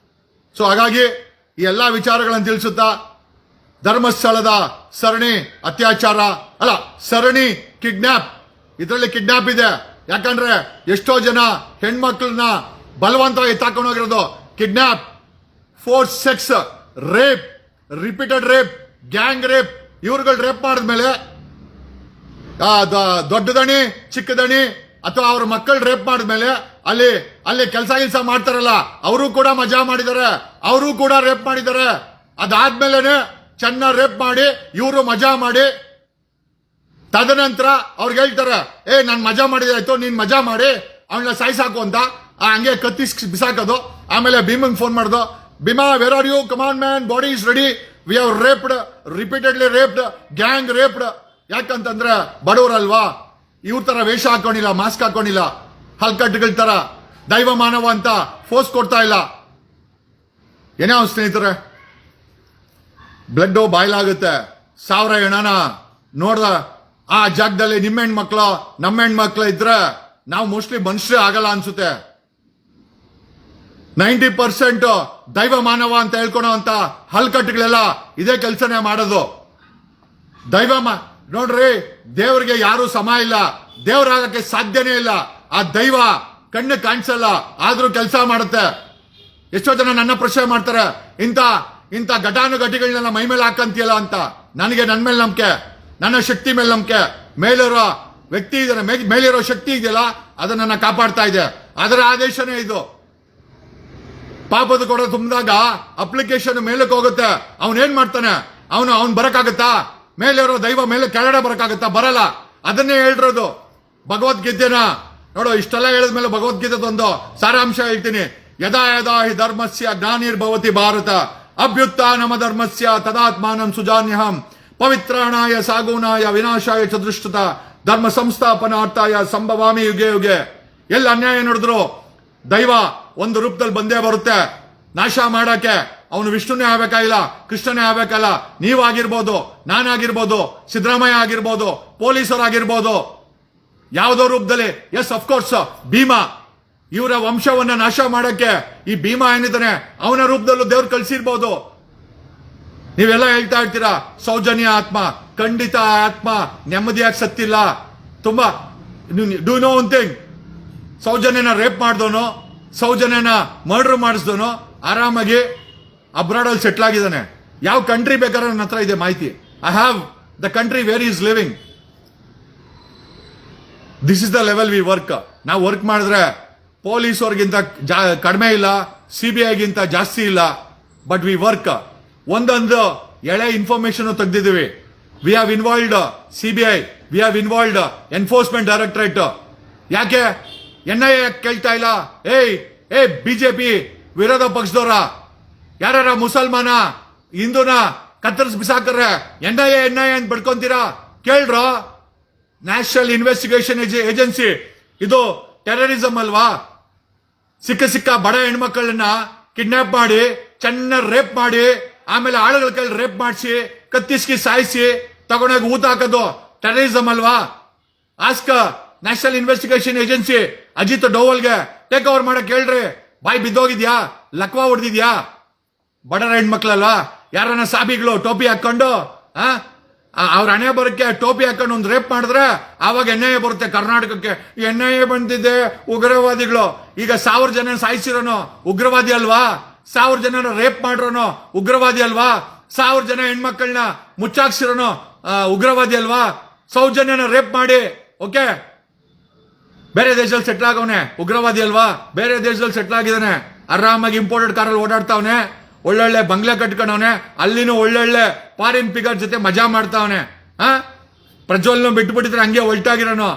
ಸೊ ಹಾಗಾಗಿ ಈ ಎಲ್ಲಾ ವಿಚಾರಗಳನ್ನು ತಿಳಿಸುತ್ತಾ ಧರ್ಮಸ್ಥಳದ ಸರಣಿ ಅತ್ಯಾಚಾರ ಅಲ್ಲ, ಸರಣಿ ಕಿಡ್ನಾಪ್, ಇದರಲ್ಲಿ ಕಿಡ್ನಾಪ್ ಇದೆ. ಯಾಕಂದ್ರೆ ಎಷ್ಟೋ ಜನ ಹೆಣ್ಮಕ್ಳನ್ನ ಬಲವಂತವಾಗಿ ಎತ್ತಾಕೊಂಡು ಹೋಗಿರೋದು. Kidnap, force sex, rape, repeated rape, gang rape. ಇವ್ರುಗಳು ರೇಪ್ ಮಾಡಿದ್ಮೇಲೆ ದೊಡ್ಡ ದಣಿ, ಚಿಕ್ಕ ದಣಿ ಅಥವಾ ಅವ್ರ ಮಕ್ಕಳು ರೇಪ್ ಮಾಡಿದ್ಮೇಲೆ ಅಲ್ಲಿ ಕೆಲಸ ಮಾಡ್ತಾರಲ್ಲ, ಅವರು ಕೂಡ ಮಜಾ ಮಾಡಿದ್ದಾರೆ, ಅವರು ಕೂಡ ರೇಪ್ ಮಾಡಿದ್ದಾರೆ. ಅದಾದ್ಮೇಲೆ ಚೆನ್ನಾಗಿ ರೇಪ್ ಮಾಡಿ ಇವರು ಮಜಾ ಮಾಡಿ ತದನಂತರ ಅವ್ರಿಗೆ ಹೇಳ್ತಾರೆ, ನಾನು ಮಜಾ ಮಾಡಿದಾಯ್ತು, ನೀನ್ ಮಜಾ ಮಾಡಿ ಅವಳನ್ನ ಸಾಯಿಸಾಕು ಅಂತ ಹಂಗೆ ಕತ್ತಿ ಬಿಸಾಕೋದು. ಆಮೇಲೆ ಭೀಮಂಗ್ ಫೋನ್ ಮಾಡ್ದು, Bhima where are you, come on man, body is ready, we have raped, repeatedly raped, gang raped. ಯಾಕಂತಂದ್ರೆ ಬಡವರಲ್ವಾ, ಇವ್ರ ತರ ವೇಷ ಹಾಕೊಂಡಿಲ್ಲ, ಮಾಸ್ಕ್ ಹಾಕೊಂಡಿಲ್ಲ, ಹಲ್ಕಟ್ಟುಗಳ ತರ ದೈವ ಮಾನವ ಅಂತ ಫೋರ್ಸ್ ಕೊಡ್ತಾ ಇಲ್ಲ. ಏನೇ ಸ್ನೇಹಿತರೆ, ಬ್ಲಡ್ ಬಾಯ್ಲಾಗುತ್ತೆ, 1000 ಹೆಣನ ನೋಡ್ದ ಆ ಜಾಗದಲ್ಲಿ ನಿಮ್ಮ ಹೆಣ್ಮಕ್ಳು ನಮ್ಮ ಹೆಣ್ಮಕ್ಳು ಇದ್ರೆ ನಾವು ಮೋಸ್ಟ್ಲಿ ಮನುಷ್ಯರೇ ಆಗಲ್ಲ ಅನ್ಸುತ್ತೆ. 90% ದೈವ ಮಾನವ ಅಂತ ಹೇಳ್ಕೊಳೋ ಅಂತ ಹಲ್ಕಟ್ಟುಗಳೆಲ್ಲ ಇದೇ ಕೆಲಸನೇ ಮಾಡೋದು. ನೋಡ್ರಿ, ದೇವ್ರಿಗೆ ಯಾರು ಸಮ ಇಲ್ಲ, ದೇವ್ರಾಗಕ್ಕೆ ಸಾಧ್ಯನೇ ಇಲ್ಲ. ಆ ದೈವ ಕಣ್ಣು ಕಾಣಿಸಲ್ಲ, ಆದ್ರೂ ಕೆಲಸ ಮಾಡುತ್ತೆ. ಎಷ್ಟೋ ಜನ ನನ್ನ ಪ್ರಶ್ನೆ ಮಾಡ್ತಾರೆ, ಇಂಥ ಘಟಾನುಘಟಿಗಳನ್ನ ಮೈ ಮೇಲೆ ಹಾಕಂತೀಯಲ್ಲ ಅಂತ. ನನಗೆ ನನ್ನ ಮೇಲೆ ನಂಬಿಕೆ, ನನ್ನ ಶಕ್ತಿ ಮೇಲೆ ನಂಬಿಕೆ. ಮೇಲಿರೋ ವ್ಯಕ್ತಿ ಇದಾನೆ, ಮೇಲಿರೋ ಶಕ್ತಿ ಇದೆಯಲ್ಲ, ಅದು ನನ್ನ ಕಾಪಾಡ್ತಾ ಇದೆ. ಅದರ ಆದೇಶನೇ ಇದು. ಪಾಪದ ಕೊಡ ತುಂಬಿದಾಗ ಅಪ್ಲಿಕೇಶನ್ ಮೇಲಕ್ಕೆ ಹೋಗುತ್ತೆ. ಅವನೇನ್ ಮಾಡ್ತಾನೆ? ಅವನು ಬರಕ್ಕಾಗತ್ತಾ? ಮೇಲಿರೋ ದೈವ ಮೇಲೆ ಕೆಳಗಡೆ ಬರಕ್ಕಾಗತ್ತಾ? ಬರಲ್ಲ. ಅದನ್ನೇ ಹೇಳಿರೋದು ಭಗವದ್ಗೀತೆನ. ನೋಡು, ಇಷ್ಟೆಲ್ಲ ಹೇಳಿದ್ಮೇಲೆ ಭಗವದ್ಗೀತೆದೊಂದು ಸಾರಾಂಶ ಹೇಳ್ತೀನಿ. ಯದಾ ಯದಾ ಹಿ ಧರ್ಮಸ್ಯ ಜ್ಞಾನಿರ್ಭವತಿ ಭಾರತ ಅಭ್ಯುತ್ಥಾನಮ ಧರ್ಮಸ್ಯ ತದಾತ್ಮಾನಂ ಸುಜಾನ್ಯಹಂ ಪವಿತ್ರಾಣಾಯ ಸಾಗುನಾಯ ವಿನಾಶಾಯ ಚತುಷ್ಟತ ಧರ್ಮ ಸಂಸ್ಥಾಪನಾರ್ಥಾಯ ಸಂಭವಾಮಿ ಯುಗೆ ಯುಗೆ. ಎಲ್ಲಿ ಅನ್ಯಾಯ ನಡೆದ್ರು ದೈವ ಒಂದು ರೂಪದಲ್ಲಿ ಬಂದೇ ಬರುತ್ತೆ ನಾಶ ಮಾಡಕ್ಕೆ. ಅವನು ವಿಷ್ಣುನೇ ಆಗ್ಬೇಕಾಗಿಲ್ಲ, ಕೃಷ್ಣನೇ ಆಗ್ಬೇಕಲ್ಲ. ನೀವಾಗಿರ್ಬೋದು, ನಾನಾಗಿರ್ಬೋದು, ಸಿದ್ದರಾಮಯ್ಯ ಆಗಿರ್ಬೋದು, ಪೊಲೀಸರಾಗಿರ್ಬೋದು, ಯಾವುದೋ ರೂಪದಲ್ಲಿ. ಎಸ್, ಅಫ್ಕೋರ್ಸ್ ಭೀಮಾ, ಇವರ ವಂಶವನ್ನ ನಾಶ ಮಾಡಕ್ಕೆ ಈ ಭೀಮಾ ಏನಿದ್ದಾನೆ ಅವನ ರೂಪದಲ್ಲೂ ದೇವ್ರು ಕಳ್ಸಿರ್ಬೋದು. ನೀವೆಲ್ಲ ಹೇಳ್ತಾ ಇರ್ತೀರಾ ಸೌಜನ್ಯ ಆತ್ಮ. ಖಂಡಿತ ಆತ್ಮ ನೆಮ್ಮದಿಯಾಗಿ ಸತ್ತಿಲ್ಲ. ತುಂಬಾ ಡೂ ನೋ ಒನ್ ಥಿಂಗ್, ಸೌಜನ್ಯನ ರೇಪ್ ಮಾಡಿದವನು, ಸೌಜನ್ಯನ ಮರ್ಡರ್ ಮಾಡಿಸಿದವನು ಆರಾಮಾಗಿ ಅಬ್ರಾಡ್ ಅಲ್ಲಿ ಸೆಟ್ಲ್ ಆಗಿದ್ದಾನೆ. ಯಾವ ಕಂಟ್ರಿ ಬೇಕಾದ್ರೆ ನನ್ನ ಹತ್ರ ಇದೆ ಮಾಹಿತಿ. I have the country where is living. This is the level we work. ನಾವು ವರ್ಕ್ ಮಾಡಿದ್ರೆ ಪೊಲೀಸ್ ಅವ್ರಿಗಿಂತ ಕಡಿಮೆ ಇಲ್ಲ, CBI-ಗಿಂತ ಜಾಸ್ತಿ ಇಲ್ಲ. But we work. ಒಂದೊಂದು ಎಳೆ ಇನ್ಫಾರ್ಮೇಶನ್ ತೆಗೆದಿದ್ದೀವಿ. We have involved CBI, we have involved enforcement directorate. ಯಾಕೆ NIA ಕೇಳ್ತಾ ಇಲ್ಲ? ಬಿಜೆಪಿ ವಿರೋಧ ಪಕ್ಷದವರ ಯಾರ ಮುಸಲ್ಮಾನ ಹಿಂದೂನ ಕತ್ತರಿಸಿ ಬಿಸಾಕ್ರೆ NIA ಅಂತ ಬಡ್ಕೊಂತೀರಾ? ಕೇಳ್ರೋ. ನ್ಯಾಷನಲ್ ಇನ್ವೆಸ್ಟಿಗೇಷನ್ ಏಜೆನ್ಸಿ ಇದು ಟೆರರಿಸಂ ಅಲ್ವಾ? ಸಿಕ್ಕ ಬಡ ಹೆಣ್ಮಕ್ಳನ್ನ ಕಿಡ್ನಾಪ್ ಮಾಡಿ, ಚೆನ್ನಾಗಿ ರೇಪ್ ಮಾಡಿ, ಆಮೇಲೆ ಆಳುಗಳ ಕೈಲಿ ರೇಪ್ ಮಾಡಿಸಿ, ಕತ್ತಿಸ್ಕಿ ಸಾಯಿಸಿ ತಗೊಂಡೋಗಿ ಊತ ಹಾಕೋದು ಟೆರರಿಸಂ ಅಲ್ವಾ? Ask national investigation agency Ajit ಡೋವಲ್ಗೆ ಟೇಕ್ ಓವರ್ ಮಾಡಕ್ ಹೇಳ್ರಿ. ಬಾಯಿ ಬಿದ್ದೋಗಿದ್ಯಾ? ಲಕ್ವಾ ಹೊಡೆದಿದ್ಯಾ? ಬಡರ ಹೆಣ್ಮಕ್ಳಲ್ವಾ? ಯಾರನ್ನ ಸಾಬಿಗಳು ಟೋಪಿ ಹಾಕೊಂಡು ಅವ್ರ ಹಣೆ ಬರಕ್ಕೆ ಟೋಪಿ ಹಾಕೊಂಡು ಒಂದು ರೇಪ್ ಮಾಡಿದ್ರೆ ಆವಾಗ NIA ಬರುತ್ತೆ ಕರ್ನಾಟಕಕ್ಕೆ. NIA ಬಂದಿದೆ ಉಗ್ರವಾದಿಗಳು. ಈಗ 1000 ಜನ ಸಾಯಿಸಿರೋನು ಉಗ್ರವಾದಿ ಅಲ್ವಾ? 1000 ಜನ ರೇಪ್ ಮಾಡಿರೋನು ಉಗ್ರವಾದಿ ಅಲ್ವಾ? 1000 ಜನ ಹೆಣ್ಮಕ್ಳನ್ನ ಮುಚ್ಚಾಕ್ಸಿರೋನು ಉಗ್ರವಾದಿ ಅಲ್ವಾ? ಸೌಜನ್ಯನ ರೇಪ್ ಮಾಡಿ ಓಕೆ ಬೇರೆ ದೇಶದಲ್ಲಿ ಸೆಟ್ಲ್ ಆಗವನೆ ಉಗ್ರವಾದಿ ಅಲ್ವಾ? ಬೇರೆ ದೇಶದಲ್ಲಿ ಸೆಟ್ಲ್ ಆಗಿದ್ದಾನೆ, ಆರಾಮಾಗಿ ಇಂಪೋರ್ಟೆಡ್ ಕಾರಲ್ಲಿ ಓಡಾಡ್ತಾವನೆ, ಒಳ್ಳೊಳ್ಳೆ ಬಂಗ್ಲೆ ಕಟ್ಕೊಂಡವನೆ, ಅಲ್ಲಿನೂ ಒಳ್ಳೊಳ್ಳೆ ಫಾರಿನ್ ಫಿಗರ್ ಜೊತೆ ಮಜಾ ಮಾಡ್ತಾವನೆ. ಪ್ರಜ್ವಲ್ನ ಬಿಟ್ಬಿಟ್ಟಿದ್ರೆ ಹಂಗೆ ಹೊಲ್ಟಾಗಿರೋನು.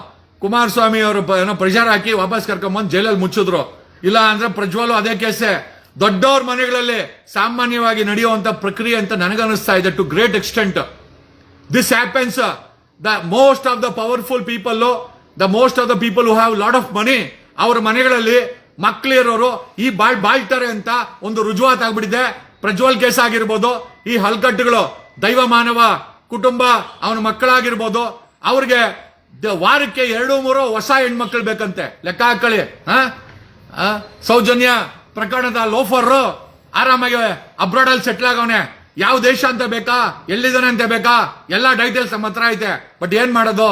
ಕುಮಾರಸ್ವಾಮಿ ಅವರು ಪ್ರೆಷರ್ ಹಾಕಿ ವಾಪಸ್ ಕರ್ಕೊಂಬಂದು ಜೈಲಲ್ಲಿ ಮುಚ್ಚಿದ್ರು. ಇಲ್ಲ ಅಂದ್ರೆ ಪ್ರಜ್ವಲ್ ಅದೇ ಕೇಸೆ. ದೊಡ್ಡವ್ರ ಮನೆಗಳಲ್ಲಿ ಸಾಮಾನ್ಯವಾಗಿ ನಡೆಯುವಂತ ಪ್ರಕ್ರಿಯೆ ಅಂತ ನನಗನ್ನಿಸ್ತಾ ಇದೆ. To great extent this happens. The most of the powerful people, the most of the people who have lot of money, ಅವರ ಮನೆಗಳಲ್ಲಿ ಮಕ್ಕಳಿರೋರು ಈ ಬಾಳ್ತಾರೆ ಅಂತ ಒಂದು ರುಜುವಾತ್ ಆಗ್ಬಿಟ್ಟಿದೆ. ಪ್ರಜ್ವಲ್ ಕೇಸ್ ಆಗಿರ್ಬೋದು, ಈ ಹಲ್ಕಟ್ಟುಗಳು ದೈವ ಮಾನವ ಕುಟುಂಬ ಅವನ ಮಕ್ಕಳಾಗಿರ್ಬೋದು, ಅವ್ರಿಗೆ ವಾರಕ್ಕೆ 2-3 ಹೊಸ ಹೆಣ್ಮಕ್ಳು ಬೇಕಂತೆ. ಲೆಕ್ಕ ಹಾಕೊಳ್ಳಿ. ಸೌಜನ್ಯ ಪ್ರಕರಣದ ಲೋಫರ್ ಆರಾಮಾಗಿ ಅಬ್ರಾಡ್ ಅಲ್ಲಿ ಸೆಟ್ಲ್ ಆಗವನೆ. ಯಾವ ದೇಶ ಅಂತ ಬೇಕಾ, ಎಲ್ಲಿದ್ದಾನೆ ಅಂತ ಬೇಕಾ, ಎಲ್ಲ ಡೀಟೇಲ್ಸ್ ನಮ್ಮ ಹತ್ರ ಐತೆ. ಬಟ್ ಏನ್ ಮಾಡೋದು?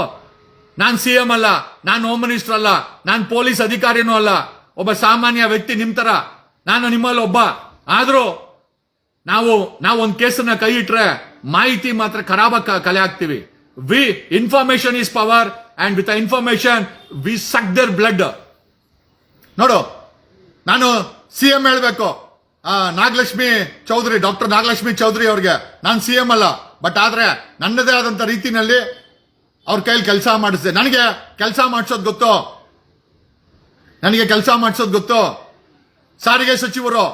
ನಾನ್ CM ಅಲ್ಲ, ನಾನ್ ಹೋಮ್ ಮಿನಿಸ್ಟರ್ ಅಲ್ಲ, ನಾನ್ ಪೊಲೀಸ್ ಅಧಿಕಾರಿನೂ ಅಲ್ಲ, ಒಬ್ಬ ಸಾಮಾನ್ಯ ವ್ಯಕ್ತಿ ನಿಮ್ ತರ. ನಾನು ನಿಮ್ಮಲ್ಲಿ ಒಬ್ಬ. ಆದ್ರೂ ನಾವು ಒಂದು ಕೇಸನ್ನ ಕೈ ಇಟ್ರೆ ಮಾಹಿತಿ ಮಾತ್ರ ಖರಾಬ ಕಲೆ ಹಾಕ್ತಿವಿ. Information is power and with information we suck their blood. ನೋಡು, ನಾನು CM ಹೇಳ್ಬೇಕು ನಾಗಲಕ್ಷ್ಮಿ ಚೌಧರಿ, ಡಾಕ್ಟರ್ ನಾಗಲಕ್ಷ್ಮಿ ಚೌಧರಿ ಅವ್ರಿಗೆ ನಾನು CM ಅಲ್ಲ. ಬಟ್ ಆದ್ರೆ ನನ್ನದೇ ಆದಂತ ರೀತಿನಲ್ಲಿ ಅವ್ರ ಕೈಲಿ ಕೆಲಸ ಮಾಡಿಸಿದೆ. ನನಗೆ ಕೆಲಸ ಮಾಡಿಸೋದು ಗೊತ್ತು. ಸಾರಿಗೆ ಸಚಿವರು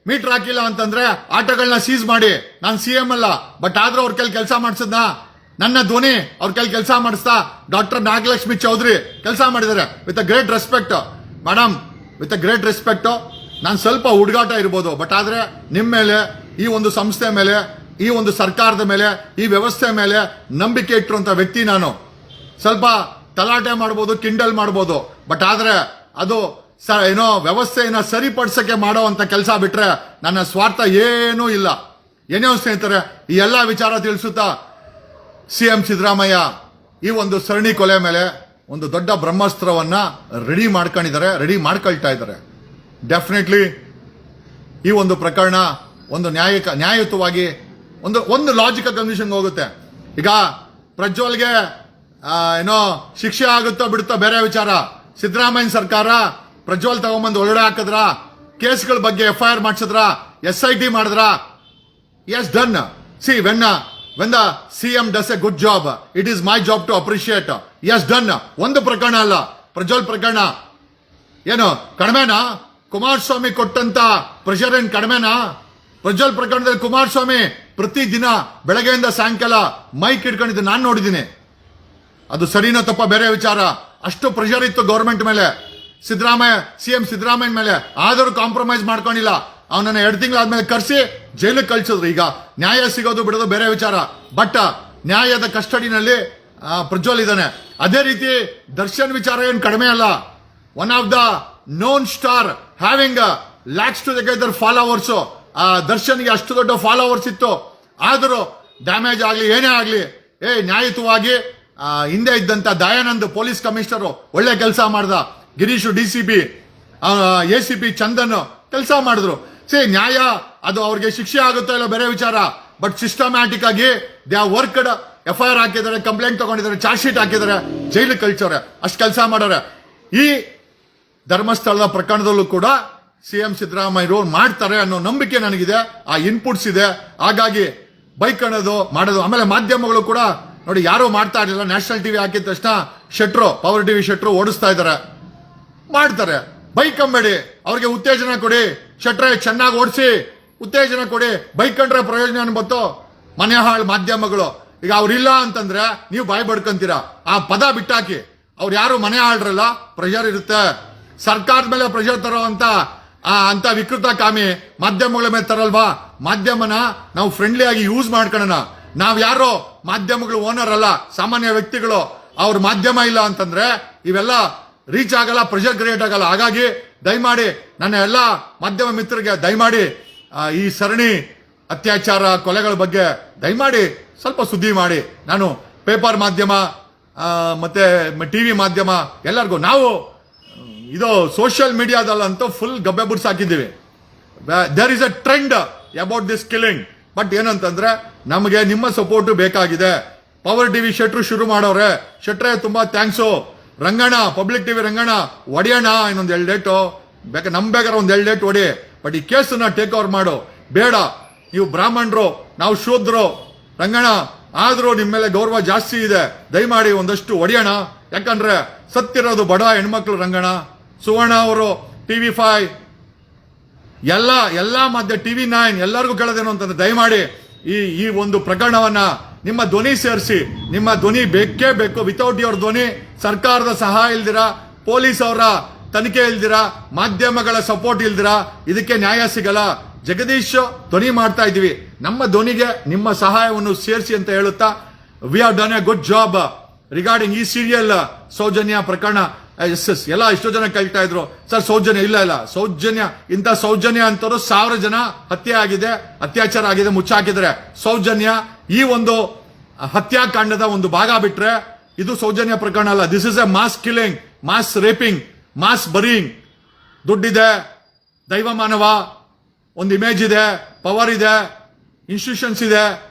ಮೀಟರ್ ಹಾಕಿಲ್ಲ ಅಂತಂದ್ರೆ ಆಟೋಗಳನ್ನ ಸೀಸ್ ಮಾಡಿ. ನಾನು CM ಅಲ್ಲ, ಬಟ್ ಆದ್ರೂ ಅವ್ರ ಕೈಲಿ ಕೆಲಸ ಮಾಡಿಸಿದ್ನ. ನನ್ನ ಧ್ವನಿ ಅವ್ರ ಕೈಲಿ ಕೆಲಸ ಮಾಡಿಸ್ತಾ ಡಾಕ್ಟರ್ ನಾಗಲಕ್ಷ್ಮಿ ಚೌಧರಿ ಕೆಲಸ ಮಾಡಿದ್ದಾರೆ. With a great respect madam, with a great respect. ನಾನು ಸ್ವಲ್ಪ ಹುಡುಗಾಟ ಇರ್ಬೋದು, ಬಟ್ ಆದ್ರೆ ನಿಮ್ಮ ಮೇಲೆ, ಈ ಒಂದು ಸಂಸ್ಥೆ ಮೇಲೆ ಈ ಒಂದು ಸರ್ಕಾರದ ಮೇಲೆ, ಈ ವ್ಯವಸ್ಥೆ ಮೇಲೆ ನಂಬಿಕೆ ಇಟ್ಟಿರುವಂತ ವ್ಯಕ್ತಿ ನಾನು. ಸ್ವಲ್ಪ ತಲಾಟೆ ಮಾಡ್ಬೋದು, ಕಿಂಡಲ್ ಮಾಡ್ಬೋದು, ಬಟ್ ಆದ್ರೆ ಅದು ಏನೋ ವ್ಯವಸ್ಥೆಯನ್ನ ಸರಿಪಡಿಸಕ್ಕೆ ಮಾಡುವಂತ ಕೆಲಸ ಬಿಟ್ರೆ ನನ್ನ ಸ್ವಾರ್ಥ ಏನೂ ಇಲ್ಲ. ಏನೇ ಸ್ನೇಹಿತರೆ, ಈ ಎಲ್ಲಾ ವಿಚಾರ ತಿಳಿಸುತ್ತಾ ಸಿಎಂ ಸಿದ್ದರಾಮಯ್ಯ ಈ ಒಂದು ಸರಣಿ ಕೊಲೆ ಮೇಲೆ ಒಂದು ದೊಡ್ಡ ಬ್ರಹ್ಮಾಸ್ತ್ರವನ್ನ ರೆಡಿ ಮಾಡ್ಕೊಳ್ತಾ ಇದ್ದಾರೆ. ಡೆಫಿನೆಟ್ಲಿ ಈ ಒಂದು ಪ್ರಕರಣ ಒಂದು ನ್ಯಾಯಯುತವಾಗಿ ಒಂದು ಲಾಜಿಕಲ್ ಕನ್ವಿಷನ್ ಹೋಗುತ್ತೆ. ಈಗ ಪ್ರಜ್ವಲ್ಗೆ ಏನೋ ಶಿಕ್ಷೆ ಆಗುತ್ತೋ ಬಿಡುತ್ತೋ ಬೇರೆ ವಿಚಾರ. ಸಿದ್ದರಾಮಯ್ಯ ಸರ್ಕಾರ ಪ್ರಜ್ವಲ್ ತಗೊಂಬಂದು ಒಳಗಡೆ ಹಾಕಿದ್ರ, ಕೇಸ್ಗಳ ಬಗ್ಗೆ FIR ಮಾಡಿಸಿದ್ರ, SIT ಮಾಡಿದ್ರ, yes done. See when the CM does a good job, it is my job to appreciate. Yes done. ಒಂದು ಪ್ರಕರಣ ಅಲ್ಲ, ಪ್ರಜ್ವಲ್ ಪ್ರಕರಣ ಏನು ಕಡಿಮೆನಾ? ಕುಮಾರಸ್ವಾಮಿ ಕೊಟ್ಟಂತ ಪ್ರೆಷರ್ ಏನ್ ಕಡಿಮೆನಾ? ಪ್ರಜ್ವಲ್ ಪ್ರಕರಣದಲ್ಲಿ ಕುಮಾರಸ್ವಾಮಿ ಪ್ರತಿದಿನ ಬೆಳಗ್ಗೆಯಿಂದ ಸಾಯಂಕಾಲ ಮೈಕ್ ಹಿಡ್ಕೊಂಡಿದ್ದು ನಾನು ನೋಡಿದ್ದೀನಿ. ಅದು ಸರಿನೋ ತಪ್ಪ ಬೇರೆ ವಿಚಾರ. ಅಷ್ಟು ಪ್ರೆಷರ್ ಇತ್ತು ಗೌರ್ಮೆಂಟ್ ಮೇಲೆ, ಸಿಎಂ ಸಿದ್ದರಾಮಯ್ಯ ಮೇಲೆ. ಆದರೂ ಕಾಂಪ್ರಮೈಸ್ ಮಾಡ್ಕೊಂಡಿಲ್ಲ. ಅವನನ್ನ 2 ತಿಂಗಳಾದ್ಮೇಲೆ ಕರೆಸಿ ಜೈಲಿಗೆ ಕಳಿಸಿದ್ರು. ಈಗ ನ್ಯಾಯ ಸಿಗೋದು ಬಿಡೋದು ಬೇರೆ ವಿಚಾರ, ಬಟ್ ನ್ಯಾಯದ ಕಸ್ಟಡಿನಲ್ಲಿ ಪ್ರಜ್ವಲ್ ಇದ್ದಾನೆ. ಅದೇ ರೀತಿ ದರ್ಶನ್ ವಿಚಾರ ಏನು ಕಡಿಮೆ ಅಲ್ಲ. One of the known star having lakhs together followers. ದರ್ಶನ್ಗೆ ಅಷ್ಟು ದೊಡ್ಡ ಫಾಲೋವರ್ಸ್ ಇತ್ತು. ಆದರೂ ಡ್ಯಾಮೇಜ್ ಆಗ್ಲಿ ಏನೇ ಆಗ್ಲಿ ನ್ಯಾಯಯುತವಾಗಿ ಹಿಂದೆ ಇದ್ದಂತ ದಯಾನಂದ್ ಪೊಲೀಸ್ ಕಮಿಷನರ್ ಒಳ್ಳೆ ಕೆಲಸ ಮಾಡ್ದ. ಗಿರೀಶ್ DCP, ACP ಚಂದನ್ ಕೆಲಸ ಮಾಡಿದ್ರು. ನ್ಯಾಯ ಅದು ಅವ್ರಿಗೆ ಶಿಕ್ಷೆ ಆಗುತ್ತೋ ಇಲ್ಲ ಬೇರೆ ವಿಚಾರ, ಬಟ್ ಸಿಸ್ಟಮ್ಯಾಟಿಕ್ ಆಗಿ ದೇ ಆರ್ ವರ್ಕ್ಡ್. FIR ಹಾಕಿದ್ದಾರೆ, ಕಂಪ್ಲೇಂಟ್ ತಗೊಂಡಿದ್ದಾರೆ, ಚಾರ್ಜ್ ಶೀಟ್ ಹಾಕಿದ್ದಾರೆ, ಜೈಲಿಗೆ ಕಳ್ಸೋರೆ. ಅಷ್ಟು ಕೆಲಸ ಮಾಡೋರೆ. ಈ ಧರ್ಮಸ್ಥಳದ ಪ್ರಕರಣದಲ್ಲೂ ಕೂಡ CM ಸಿದ್ದರಾಮಯ್ಯ ಮಾಡ್ತಾರೆ ಅನ್ನೋ ನಂಬಿಕೆ ನನಗಿದೆ. ಆ ಇನ್ಪುಟ್ಸ್ ಇದೆ. ಹಾಗಾಗಿ ಬೈಕ್ ಅನ್ನೋದು ಮಾಡೋದು. ಆಮೇಲೆ ಮಾಧ್ಯಮಗಳು ಕೂಡ ನೋಡಿ, ಯಾರು ಮಾಡ್ತಾ ಇರಲಿಲ್ಲ. ನ್ಯಾಷನಲ್ ಟಿವಿ ಹಾಕಿದ ತಕ್ಷಣ ಶೆಟ್ರು, ಪವರ್ ಟಿವಿ ಶೆಟ್ರು ಓಡಿಸ್ತಾ ಇದ್ದಾರೆ. ಮಾಡ್ತಾರೆ. ಬೈಕ್ ಅಂಬೇಡಿ, ಅವ್ರಿಗೆ ಉತ್ತೇಜನ ಕೊಡಿ. ಶೆಟ್ರೆ ಚೆನ್ನಾಗಿ ಓಡಿಸಿ, ಉತ್ತೇಜನ ಕೊಡಿ. ಬೈಕ್ ಕಂಡ್ರೆ ಪ್ರಯೋಜನ ಅನ್ಬತ್ತು. ಮನೆ ಹಾಳು ಮಾಧ್ಯಮಗಳು. ಈಗ ಅವ್ರಿಲ್ಲ ಅಂತಂದ್ರೆ ನೀವು ಬಾಯಿ ಬಡ್ಕೊಂತೀರಾ. ಆ ಪದ ಬಿಟ್ಟಾಕಿ. ಅವ್ರು ಯಾರು ಮನೆ ಹಾಳ್ರಲ್ಲ, ಪ್ರೆಷರ್ ಇರುತ್ತೆ. ಸರ್ಕಾರದ ಮೇಲೆ ಪ್ರೆಷರ್ ತರೋ ಅಂತ ವಿಕೃತ ಕಾಮಿ ಮಾಧ್ಯಮಗಳ ಮೇಲೆ ತರಲ್ವಾ? ಮಾಧ್ಯಮನ ನಾವು ಫ್ರೆಂಡ್ಲಿ ಆಗಿ ಯೂಸ್ ಮಾಡ್ಕೊಳ್ಳೋಣ. ನಾವ್ ಯಾರೋ ಮಾಧ್ಯಮಗಳು ಓನರ್ ಅಲ್ಲ, ಸಾಮಾನ್ಯ ವ್ಯಕ್ತಿಗಳು. ಅವ್ರ ಮಾಧ್ಯಮ ಇಲ್ಲ ಅಂತಂದ್ರೆ ಇವೆಲ್ಲ ರೀಚ್ ಆಗಲ್ಲ, ಪ್ರೆಷರ್ ಕ್ರಿಯೇಟ್ ಆಗಲ್ಲ. ಹಾಗಾಗಿ ದಯಮಾಡಿ ನನ್ನ ಎಲ್ಲ ಮಾಧ್ಯಮ ಮಿತ್ರರಿಗೆ ದಯಮಾಡಿ ಈ ಸರಣಿ ಅತ್ಯಾಚಾರ ಕೊಲೆಗಳ ಬಗ್ಗೆ ದಯಮಾಡಿ ಸ್ವಲ್ಪ ಸುದ್ದಿ ಮಾಡಿ. ನಾನು ಪೇಪರ್ ಮಾಧ್ಯಮ ಮತ್ತೆ ಟಿವಿ ಮಾಧ್ಯಮ ಎಲ್ಲರಿಗೂ ನಾವು ಇದು ಸೋಷಿಯಲ್ ಮೀಡಿಯಾದಲ್ಲಂತೂ ಫುಲ್ ಗಬ್ಬೆ ಬುಡ್ಸ್ ಹಾಕಿದ್ದೀವಿ. There is a trend about this killing. But ಏನಂತಂದ್ರೆ ನಮಗೆ ನಿಮ್ಮ ಸಪೋರ್ಟ್ ಬೇಕಾಗಿದೆ. ಪವರ್ ಟಿವಿ ಶೆಟ್ರು ಶುರು ಮಾಡೋರೆ. ಶೆಟ್ರೆ ತುಂಬಾ thanks. Ranganna, public TV Ranganna ಒಡೆಯೋಣ ಇನ್ನೊಂದು 2 ಡೇಟು ಬೇಕಾದ್ರೆ ಒಂದು 2 ಡೇಟ್ ಹೊಡಿ. ಬಟ್ ಈ ಕೇಸನ್ನ ಟೇಕ್ ಓವರ್ ಮಾಡು. ಬೇಡ, ನೀವು ಬ್ರಾಹ್ಮಣರು, ನಾವು ಶೂದ್ರು. ರಂಗಣ್ಣ ಆದ್ರೂ ನಿಮ್ಮ ಮೇಲೆ ಗೌರವ ಜಾಸ್ತಿ ಇದೆ. ದಯಮಾಡಿ ಒಂದಷ್ಟು ಹೊಡೆಯೋಣ. ಯಾಕಂದ್ರೆ ಸತ್ತಿರೋದು ಬಡ ಹೆಣ್ಮಕ್ಳು. ರಂಗಣ್ಣ, ಸುವರ್ಣ ಅವರು, TV5 ಎಲ್ಲ ಮಧ್ಯ TV9 ಎಲ್ಲರಿಗೂ ಕೇಳೋದೇನು ಅಂತಂದ್ರೆ ದಯಮಾಡಿ ಈ ಒಂದು ಪ್ರಕರಣವನ್ನ ನಿಮ್ಮ ಧ್ವನಿ ಸೇರಿಸಿ. ನಿಮ್ಮ ಧ್ವನಿ ಬೇಕೇ ಬೇಕು. ವಿತೌಟ್ ಯುವರ್ ಧ್ವನಿ, ಸರ್ಕಾರದ ಸಹಾಯ ಇಲ್ದಿರ, ಪೊಲೀಸ್ ಅವರ ತನಿಖೆ ಇಲ್ದಿರ, ಮಾಧ್ಯಮಗಳ ಸಪೋರ್ಟ್ ಇಲ್ದಿರ ಇದಕ್ಕೆ ನ್ಯಾಯ ಸಿಗಲ್ಲ. ಜಗದೀಶ್ ಧ್ವನಿ ಮಾಡ್ತಾ ಇದೀವಿ. ನಮ್ಮ ಧ್ವನಿಗೆ ನಿಮ್ಮ ಸಹಾಯವನ್ನು ಸೇರಿಸಿ ಅಂತ ಹೇಳುತ್ತಾ, we have done A good job regarding ಈ ಸೀರಿಯಲ್ ಸೌಜನ್ಯ ಪ್ರಕರಣ. ಎಸ್ ಎಲ್ಲ ಎಷ್ಟೋ ಜನ ಕೇಳ್ತಾ ಇದ್ರು, ಸರ್ ಸೌಜನ್ಯ ಇಲ್ಲ ಸೌಜನ್ಯ, ಇಂಥ ಸೌಜನ್ಯ ಅಂತವರು 1000 ಜನ ಹತ್ಯೆ ಆಗಿದೆ, ಅತ್ಯಾಚಾರ ಆಗಿದೆ, ಮುಚ್ಚಾಕಿದ್ರೆ. ಸೌಜನ್ಯ ಈ ಒಂದು ಹತ್ಯಾಕಾಂಡದ ಒಂದು ಭಾಗ ಬಿಟ್ರೆ ಇದು ಸೌಜನ್ಯ ಪ್ರಕರಣ ಅಲ್ಲ. This is a mass killing, mass raping, mass burying. ದುಡ್ಡಿದೆ, ದೈವ ಮಾನವ, ಒಂದು ಇಮೇಜ್ ಇದೆ, ಪವರ್ ಇದೆ, ಇನ್ಸ್ಟಿಟ್ಯೂಷನ್ಸ್ ಇದೆ.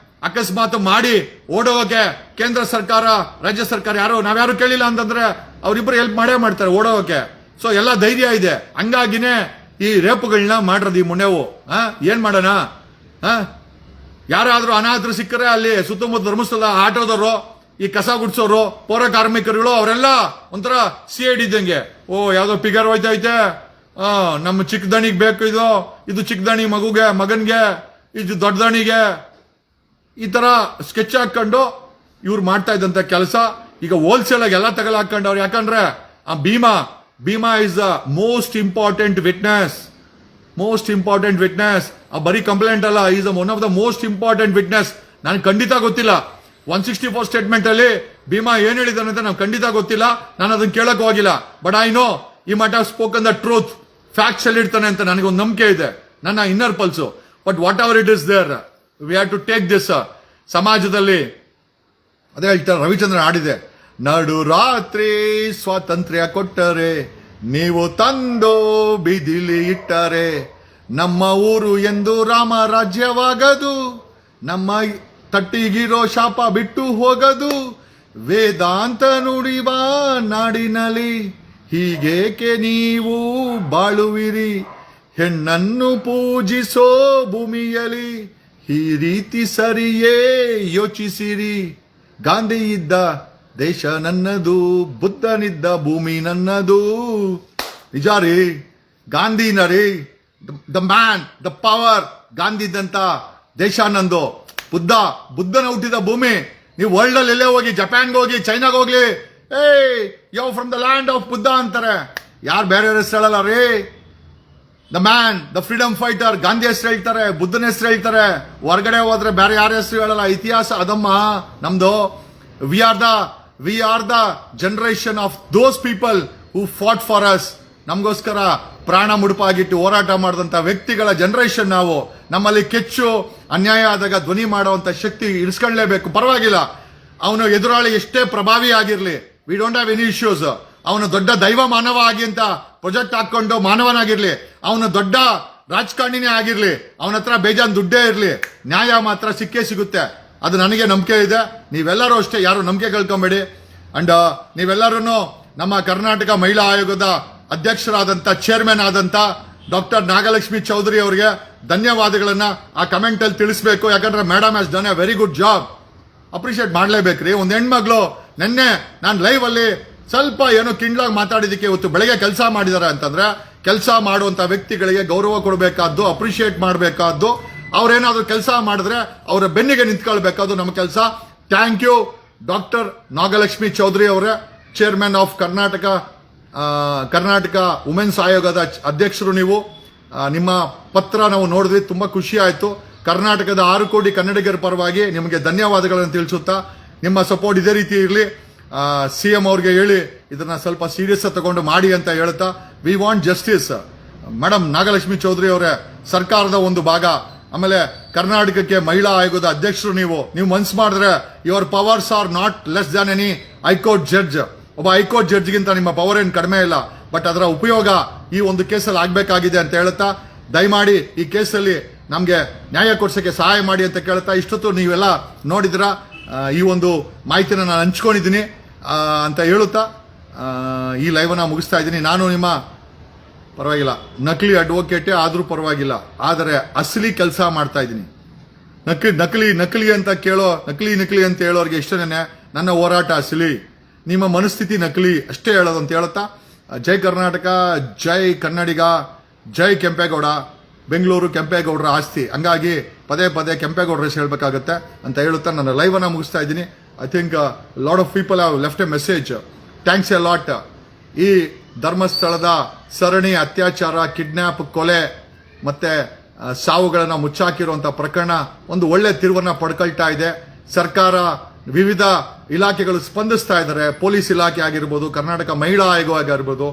ಅಕಸ್ಮಾತ್ ಮಾಡಿ ಓಡೋಕೆ ಕೇಂದ್ರ ಸರ್ಕಾರ, ರಾಜ್ಯ ಸರ್ಕಾರ ನಾವ್ಯಾರು ಕೇಳಿಲ್ಲ ಅಂತಂದ್ರೆ ಅವರಿಬ್ಬರು ಹೆಲ್ಪ್ ಮಾಡೇ ಮಾಡ್ತಾರೆ ಓಡೋಕೆ. ಸೊ ಎಲ್ಲ ಧೈರ್ಯ ಇದೆ. ಹಂಗಾಗಿನೇ ಈ ರೇಪುಗಳನ್ನ ಮಾಡಿರೋದು ಈ ಮುನ್ನೆವು. ಏನ್ ಮಾಡೋಣ? ಯಾರಾದ್ರೂ ಅನಾಥರು ಸಿಕ್ಕರೆ ಅಲ್ಲಿ ಸುತ್ತಮುತ್ತ ಧರ್ಮಸ್ಥಳ ಆಟೋದವರು, ಈ ಕಸ ಗುಡ್ಸೋರು, ಪೌರ ಕಾರ್ಮಿಕರುಗಳು ಅವರೆಲ್ಲ ಒಂಥರ CID ಇದ್ದಂಗೆ. ಯಾವ್ದೋ ಪಿಗರ್ ಹೋಯ್ತೈತೆ, ನಮ್ಮ ಚಿಕ್ಕ ದಣಿಗೆ ಬೇಕು, ಇದು ಚಿಕ್ಕ ದಣಿ ಮಗನ್ಗೆ, ಇದು ದೊಡ್ಡ ದಣಿಗೆ, ಈ ತರ ಸ್ಕೆಚ್ ಹಾಕೊಂಡು ಇವ್ರು ಮಾಡ್ತಾ ಇದ್ದಂತ ಕೆಲಸ. ಈಗ ಹೋಲ್ಸೇಲ್ ಆಗಿ ಎಲ್ಲ ತಗಲಾಕೊಂಡವ್ರು. ಯಾಕಂದ್ರೆ ಆ Bhima is the most important witness. Most important witness. ಬರೀ ಕಂಪ್ಲೇಂಟ್ ಅಲ್ಲ, is one of the most important witness. ನಾನು ಖಂಡಿತ ಗೊತ್ತಿಲ್ಲ 164 ಸ್ಟೇಟ್ಮೆಂಟ್ ಅಲ್ಲಿ ಭೀಮಾ ಏನ್ ಹೇಳಿದಾನೆ ಅಂತ ನಾವು ಖಂಡಿತ ಗೊತ್ತಿಲ್ಲ, ನಾನು ಅದನ್ನ ಕೇಳಕ್ ಹೋಗಿಲ್ಲ. But I know he might have spoken the truth, facts ಅಲ್ಲಿ ಇರ್ತಾನೆ ಅಂತ ನನಗೊಂದು ನಂಬಿಕೆ ಇದೆ, ನನ್ನ inner pulse. But whatever it is there, we have to take this. ಸಮಾಜದಲ್ಲಿ ಅದೇ ಹೇಳ್ತಾರೆ, ರವಿಚಂದ್ರನ್ ಆಡಿದೆ, ನಡು ರಾತ್ರಿ ಸ್ವಾತಂತ್ರ್ಯ ಕೊಟ್ಟರೆ ನೀವು ತಂದು ಬೀದಿಲಿ ಇಟ್ಟರೆ, ನಮ್ಮ ಊರು ಎಂದು ರಾಮ ರಾಜ್ಯವಾಗದು, ನಮ್ಮ ತಟ್ಟಿಗಿರೋ ಶಾಪ ಬಿಟ್ಟು ಹೋಗದು, ವೇದಾಂತ ನುಡಿವ ನಾಡಿನಲ್ಲಿ ಹೀಗೇಕೆ ನೀವು ಬಾಳುವಿರಿ, ಹೆಣ್ಣನ್ನು ಪೂಜಿಸೋ ಭೂಮಿಯಲ್ಲಿ ಈ ರೀತಿ ಸರಿಯೇ ಯೋಚಿಸಿರಿ. ಗಾಂಧಿ ಇದ್ದ ದೇಶ ನನ್ನದು, ಬುದ್ಧನಿದ್ದ ಭೂಮಿ ನನ್ನದು. ನಿಜ ರೀ, ಗಾಂಧಿನ ರೀ, the man, the power. Gandhi ಇದ್ದಂತ ದೇಶ ನಂದು, ಬುದ್ಧನ ಹುಟ್ಟಿದ ಭೂಮಿ. ನೀವು ವರ್ಲ್ಡ್ ಅಲ್ಲಿ ಎಲ್ಲೇ ಹೋಗಿ, ಜಪಾನ್ಗೆ ಹೋಗಿ, ಚೈನಾಗೆ ಹೋಗ್ಲಿ, you from the land of Buddha ಅಂತಾರೆ. ಯಾರು ಬೇರೆ ಹೆಸರು ಹೇಳಲ್ಲ ರೀ. The man, the freedom fighter, Gandhi ಹೆಸರು ಹೇಳ್ತಾರೆ, ಬುದ್ಧನ ಹೆಸರು ಹೇಳ್ತಾರೆ. ಹೊರಗಡೆ ಹೋದ್ರೆ ಬೇರೆ ಯಾರ ಹೆಸರು ಹೇಳಲ್ಲ. ಇತಿಹಾಸ ಅದಮ್ಮ ನಮ್ದು. We are the generation of those people who fought for us. ನಮಗೋಸ್ಕರ ಪ್ರಾಣ ಮುಡುಪಾಗಿಟ್ಟು ಹೋರಾಟ ಮಾಡಿದಂತ ವ್ಯಕ್ತಿಗಳ ಜನರೇಷನ್ ನಾವು. ನಮ್ಮಲ್ಲಿ ಕೆಚ್ಚು ಅನ್ಯಾಯ ಆದಾಗ ಧ್ವನಿ ಮಾಡುವಂತ ಶಕ್ತಿ ಇರಿಸ್ಕೊಳ್ಳೇಬೇಕು. ಪರವಾಗಿಲ್ಲ, ಅವನು ಎದುರಾಳಿ ಎಷ್ಟೇ ಪ್ರಭಾವಿ ಆಗಿರ್ಲಿ, we don't have any issues. ಅವನು ದೊಡ್ಡ ದೈವ ಮಾನವ ಆಗಿ ಅಂತ ಪ್ರೊಜೆಕ್ಟ್ ಹಾಕೊಂಡು ಮಾನವನಾಗಿರ್ಲಿ, ಅವನು ದೊಡ್ಡ ರಾಜಕಾರಣಿನೇ ಆಗಿರ್ಲಿ, ಅವನ ಹತ್ರ ಬೇಜಾನ್ ದುಡ್ಡೇ ಇರ್ಲಿ, ನ್ಯಾಯ ಮಾತ್ರ ಸಿಕ್ಕೇ ಸಿಗುತ್ತೆ. ಅದು ನನಗೆ ನಂಬಿಕೆ ಇದೆ. ನೀವೆಲ್ಲರೂ ಅಷ್ಟೇ, ಯಾರು ನಂಬಿಕೆ ಕಳ್ಕೊಂಬೇಡಿ. ಅಂಡ್ ನೀವೆಲ್ಲರೂ ನಮ್ಮ ಕರ್ನಾಟಕ ಮಹಿಳಾ ಆಯೋಗದ ಅಧ್ಯಕ್ಷರಾದಂತ, ಚೇರ್ಮನ್ ಆದಂತ ಡಾಕ್ಟರ್ ನಾಗಲಕ್ಷ್ಮಿ ಚೌಧರಿ ಅವರಿಗೆ ಧನ್ಯವಾದಗಳನ್ನ ಆ ಕಮೆಂಟ್ ಅಲ್ಲಿ ತಿಳಿಸಬೇಕು. ಯಾಕಂದ್ರೆ madam has done a very good job. Appreciate ಮಾಡ್ಲೇಬೇಕ್ರಿ. ಒಂದು ಹೆಣ್ಮಗಳು ನಿನ್ನೆ ನಾನು ಲೈವ್ ಅಲ್ಲಿ ಸ್ವಲ್ಪ ಏನೋ ಕಿಂಡ್ಲಾಗಿ ಮಾತಾಡಿದಕ್ಕೆ ಇವತ್ತು ಬೆಳಗ್ಗೆ ಕೆಲಸ ಮಾಡಿದಾರೆ ಅಂತಂದ್ರೆ, ಕೆಲಸ ಮಾಡುವಂತ ವ್ಯಕ್ತಿಗಳಿಗೆ ಗೌರವ ಕೊಡಬೇಕಾದ್ದು, ಅಪ್ರಿಶಿಯೇಟ್ ಮಾಡಬೇಕಾದ್ದು. ಅವ್ರೇನಾದ್ರೂ ಕೆಲಸ ಮಾಡಿದ್ರೆ ಅವರ ಬೆನ್ನಿಗೆ ನಿಂತ್ಕೊಳ್ಬೇಕಾದ್ದು ನಮ್ಮ ಕೆಲಸ. Thank you doctor Nagalakshmi Chaudhary ಅವರೇ, ಚೇರ್ಮನ್ ಆಫ್ ಕರ್ನಾಟಕ ವುಮೆನ್ಸ್ ಆಯೋಗದ ಅಧ್ಯಕ್ಷರು ನೀವು. ನಿಮ್ಮ ಪತ್ರ ನಾವು ನೋಡಿದ್ವಿ, ತುಂಬಾ ಖುಷಿ ಆಯ್ತು. ಕರ್ನಾಟಕದ 6 ಕೋಟಿ ಕನ್ನಡಿಗರ ಪರವಾಗಿ ನಿಮಗೆ ಧನ್ಯವಾದಗಳನ್ನು ತಿಳಿಸುತ್ತಾ, ನಿಮ್ಮ ಸಪೋರ್ಟ್ ಇದೇ ರೀತಿ ಇರಲಿ. ಸಿಎಂ ಅವ್ರಿಗೆ ಹೇಳಿ ಇದನ್ನ ಸ್ವಲ್ಪ ಸೀರಿಯಸ್ ತಗೊಂಡು ಮಾಡಿ ಅಂತ ಹೇಳ್ತಾ, we want justice. Madam Nagalakshmi Chaudhary ಅವರೇ, ಸರ್ಕಾರದ ಒಂದು ಭಾಗ, ಆಮೇಲೆ ಕರ್ನಾಟಕಕ್ಕೆ ಮಹಿಳಾ ಆಯೋಗದ ಅಧ್ಯಕ್ಷರು ನೀವು ಮನ್ಸ್ ಮಾಡಿದ್ರೆ, your powers are not less than any high court judge. ಒಬ್ಬ ಹೈಕೋರ್ಟ್ ಜಡ್ಜ್ಗಿಂತ ನಿಮ್ಮ ಪವರ್ ಏನು ಕಡಿಮೆ ಇಲ್ಲ. ಬಟ್ ಅದರ ಉಪಯೋಗ ಈ ಒಂದು ಕೇಸಲ್ಲಿ ಆಗ್ಬೇಕಾಗಿದೆ ಅಂತ ಹೇಳ್ತಾ, ದಯಮಾಡಿ ಈ ಕೇಸಲ್ಲಿ ನಮ್ಗೆ ನ್ಯಾಯ ಕೊಡ್ಸಕ್ಕೆ ಸಹಾಯ ಮಾಡಿ ಅಂತ ಕೇಳ್ತಾ, ಇಷ್ಟೊತ್ತು ನೀವೆಲ್ಲ ನೋಡಿದ್ರ ಈ ಒಂದು ಮಾಹಿತಿನ ನಾನು ಹಂಚ್ಕೊಂಡಿದ್ದೀನಿ ಅಂತ ಹೇಳುತ್ತಾ ಈ ಲೈವ್ ಅನ್ನ ಮುಗಿಸ್ತಾ ಇದ್ದೀನಿ. ನಾನು ನಿಮ್ಮ ಪರವಾಗಿಲ್ಲ, ನಕಲಿ ಅಡ್ವೊಕೇಟೇ ಆದ್ರೂ ಪರವಾಗಿಲ್ಲ, ಆದರೆ ಅಸಲಿ ಕೆಲಸ ಮಾಡ್ತಾ ಇದ್ದೀನಿ. ನಕಲಿ ಅಂತ ಹೇಳೋರಿಗೆ ಇಷ್ಟನೇ. ನನ್ನ ಹೋರಾಟ ಅಸಲಿ, ನಿಮ್ಮ ಮನಸ್ಥಿತಿ ನಕಲಿ ಅಷ್ಟೇ ಹೇಳೋದು ಅಂತ ಹೇಳುತ್ತಾ, ಜೈ ಕರ್ನಾಟಕ, ಜೈ ಕನ್ನಡಿಗ, ಜೈ ಕೆಂಪೇಗೌಡ. ಬೆಂಗಳೂರು ಕೆಂಪೇಗೌಡರ ಆಸ್ತಿ, ಹಂಗಾಗಿ ಪದೇ ಪದೇ ಕೆಂಪೇಗೌಡರ ಹೆಸರು ಹೇಳ್ಬೇಕಾಗತ್ತೆ ಅಂತ ಹೇಳುತ್ತಾ ನನ್ನ ಲೈವ್ ಅನ್ನ ಮುಗಿಸ್ತಾ ಇದ್ದೀನಿ. I think lot of people have left A message. Thanks A lot. ಈ ಧರ್ಮಸ್ಥಳದ ಸರಣಿ ಅತ್ಯಾಚಾರ, ಕಿಡ್ನಾಪ್, ಕೊಲೆ ಮತ್ತೆ ಸಾವುಗಳನ್ನ ಮುಚ್ಚಾಕಿರುವಂತಹ ಪ್ರಕರಣ ಒಂದು ಒಳ್ಳೆ ತಿರುವನ್ನ ಪಡ್ಕೊಳ್ತಾ ಇದೆ. ಸರ್ಕಾರ, ವಿವಿಧ ಇಲಾಖೆಗಳು ಸ್ಪಂದಿಸ್ತಾ ಇದ್ದಾರೆ. ಪೊಲೀಸ್ ಇಲಾಖೆ ಆಗಿರ್ಬೋದು, ಕರ್ನಾಟಕ ಮಹಿಳಾ ಆಯೋಗ ಆಗಿರ್ಬೋದು,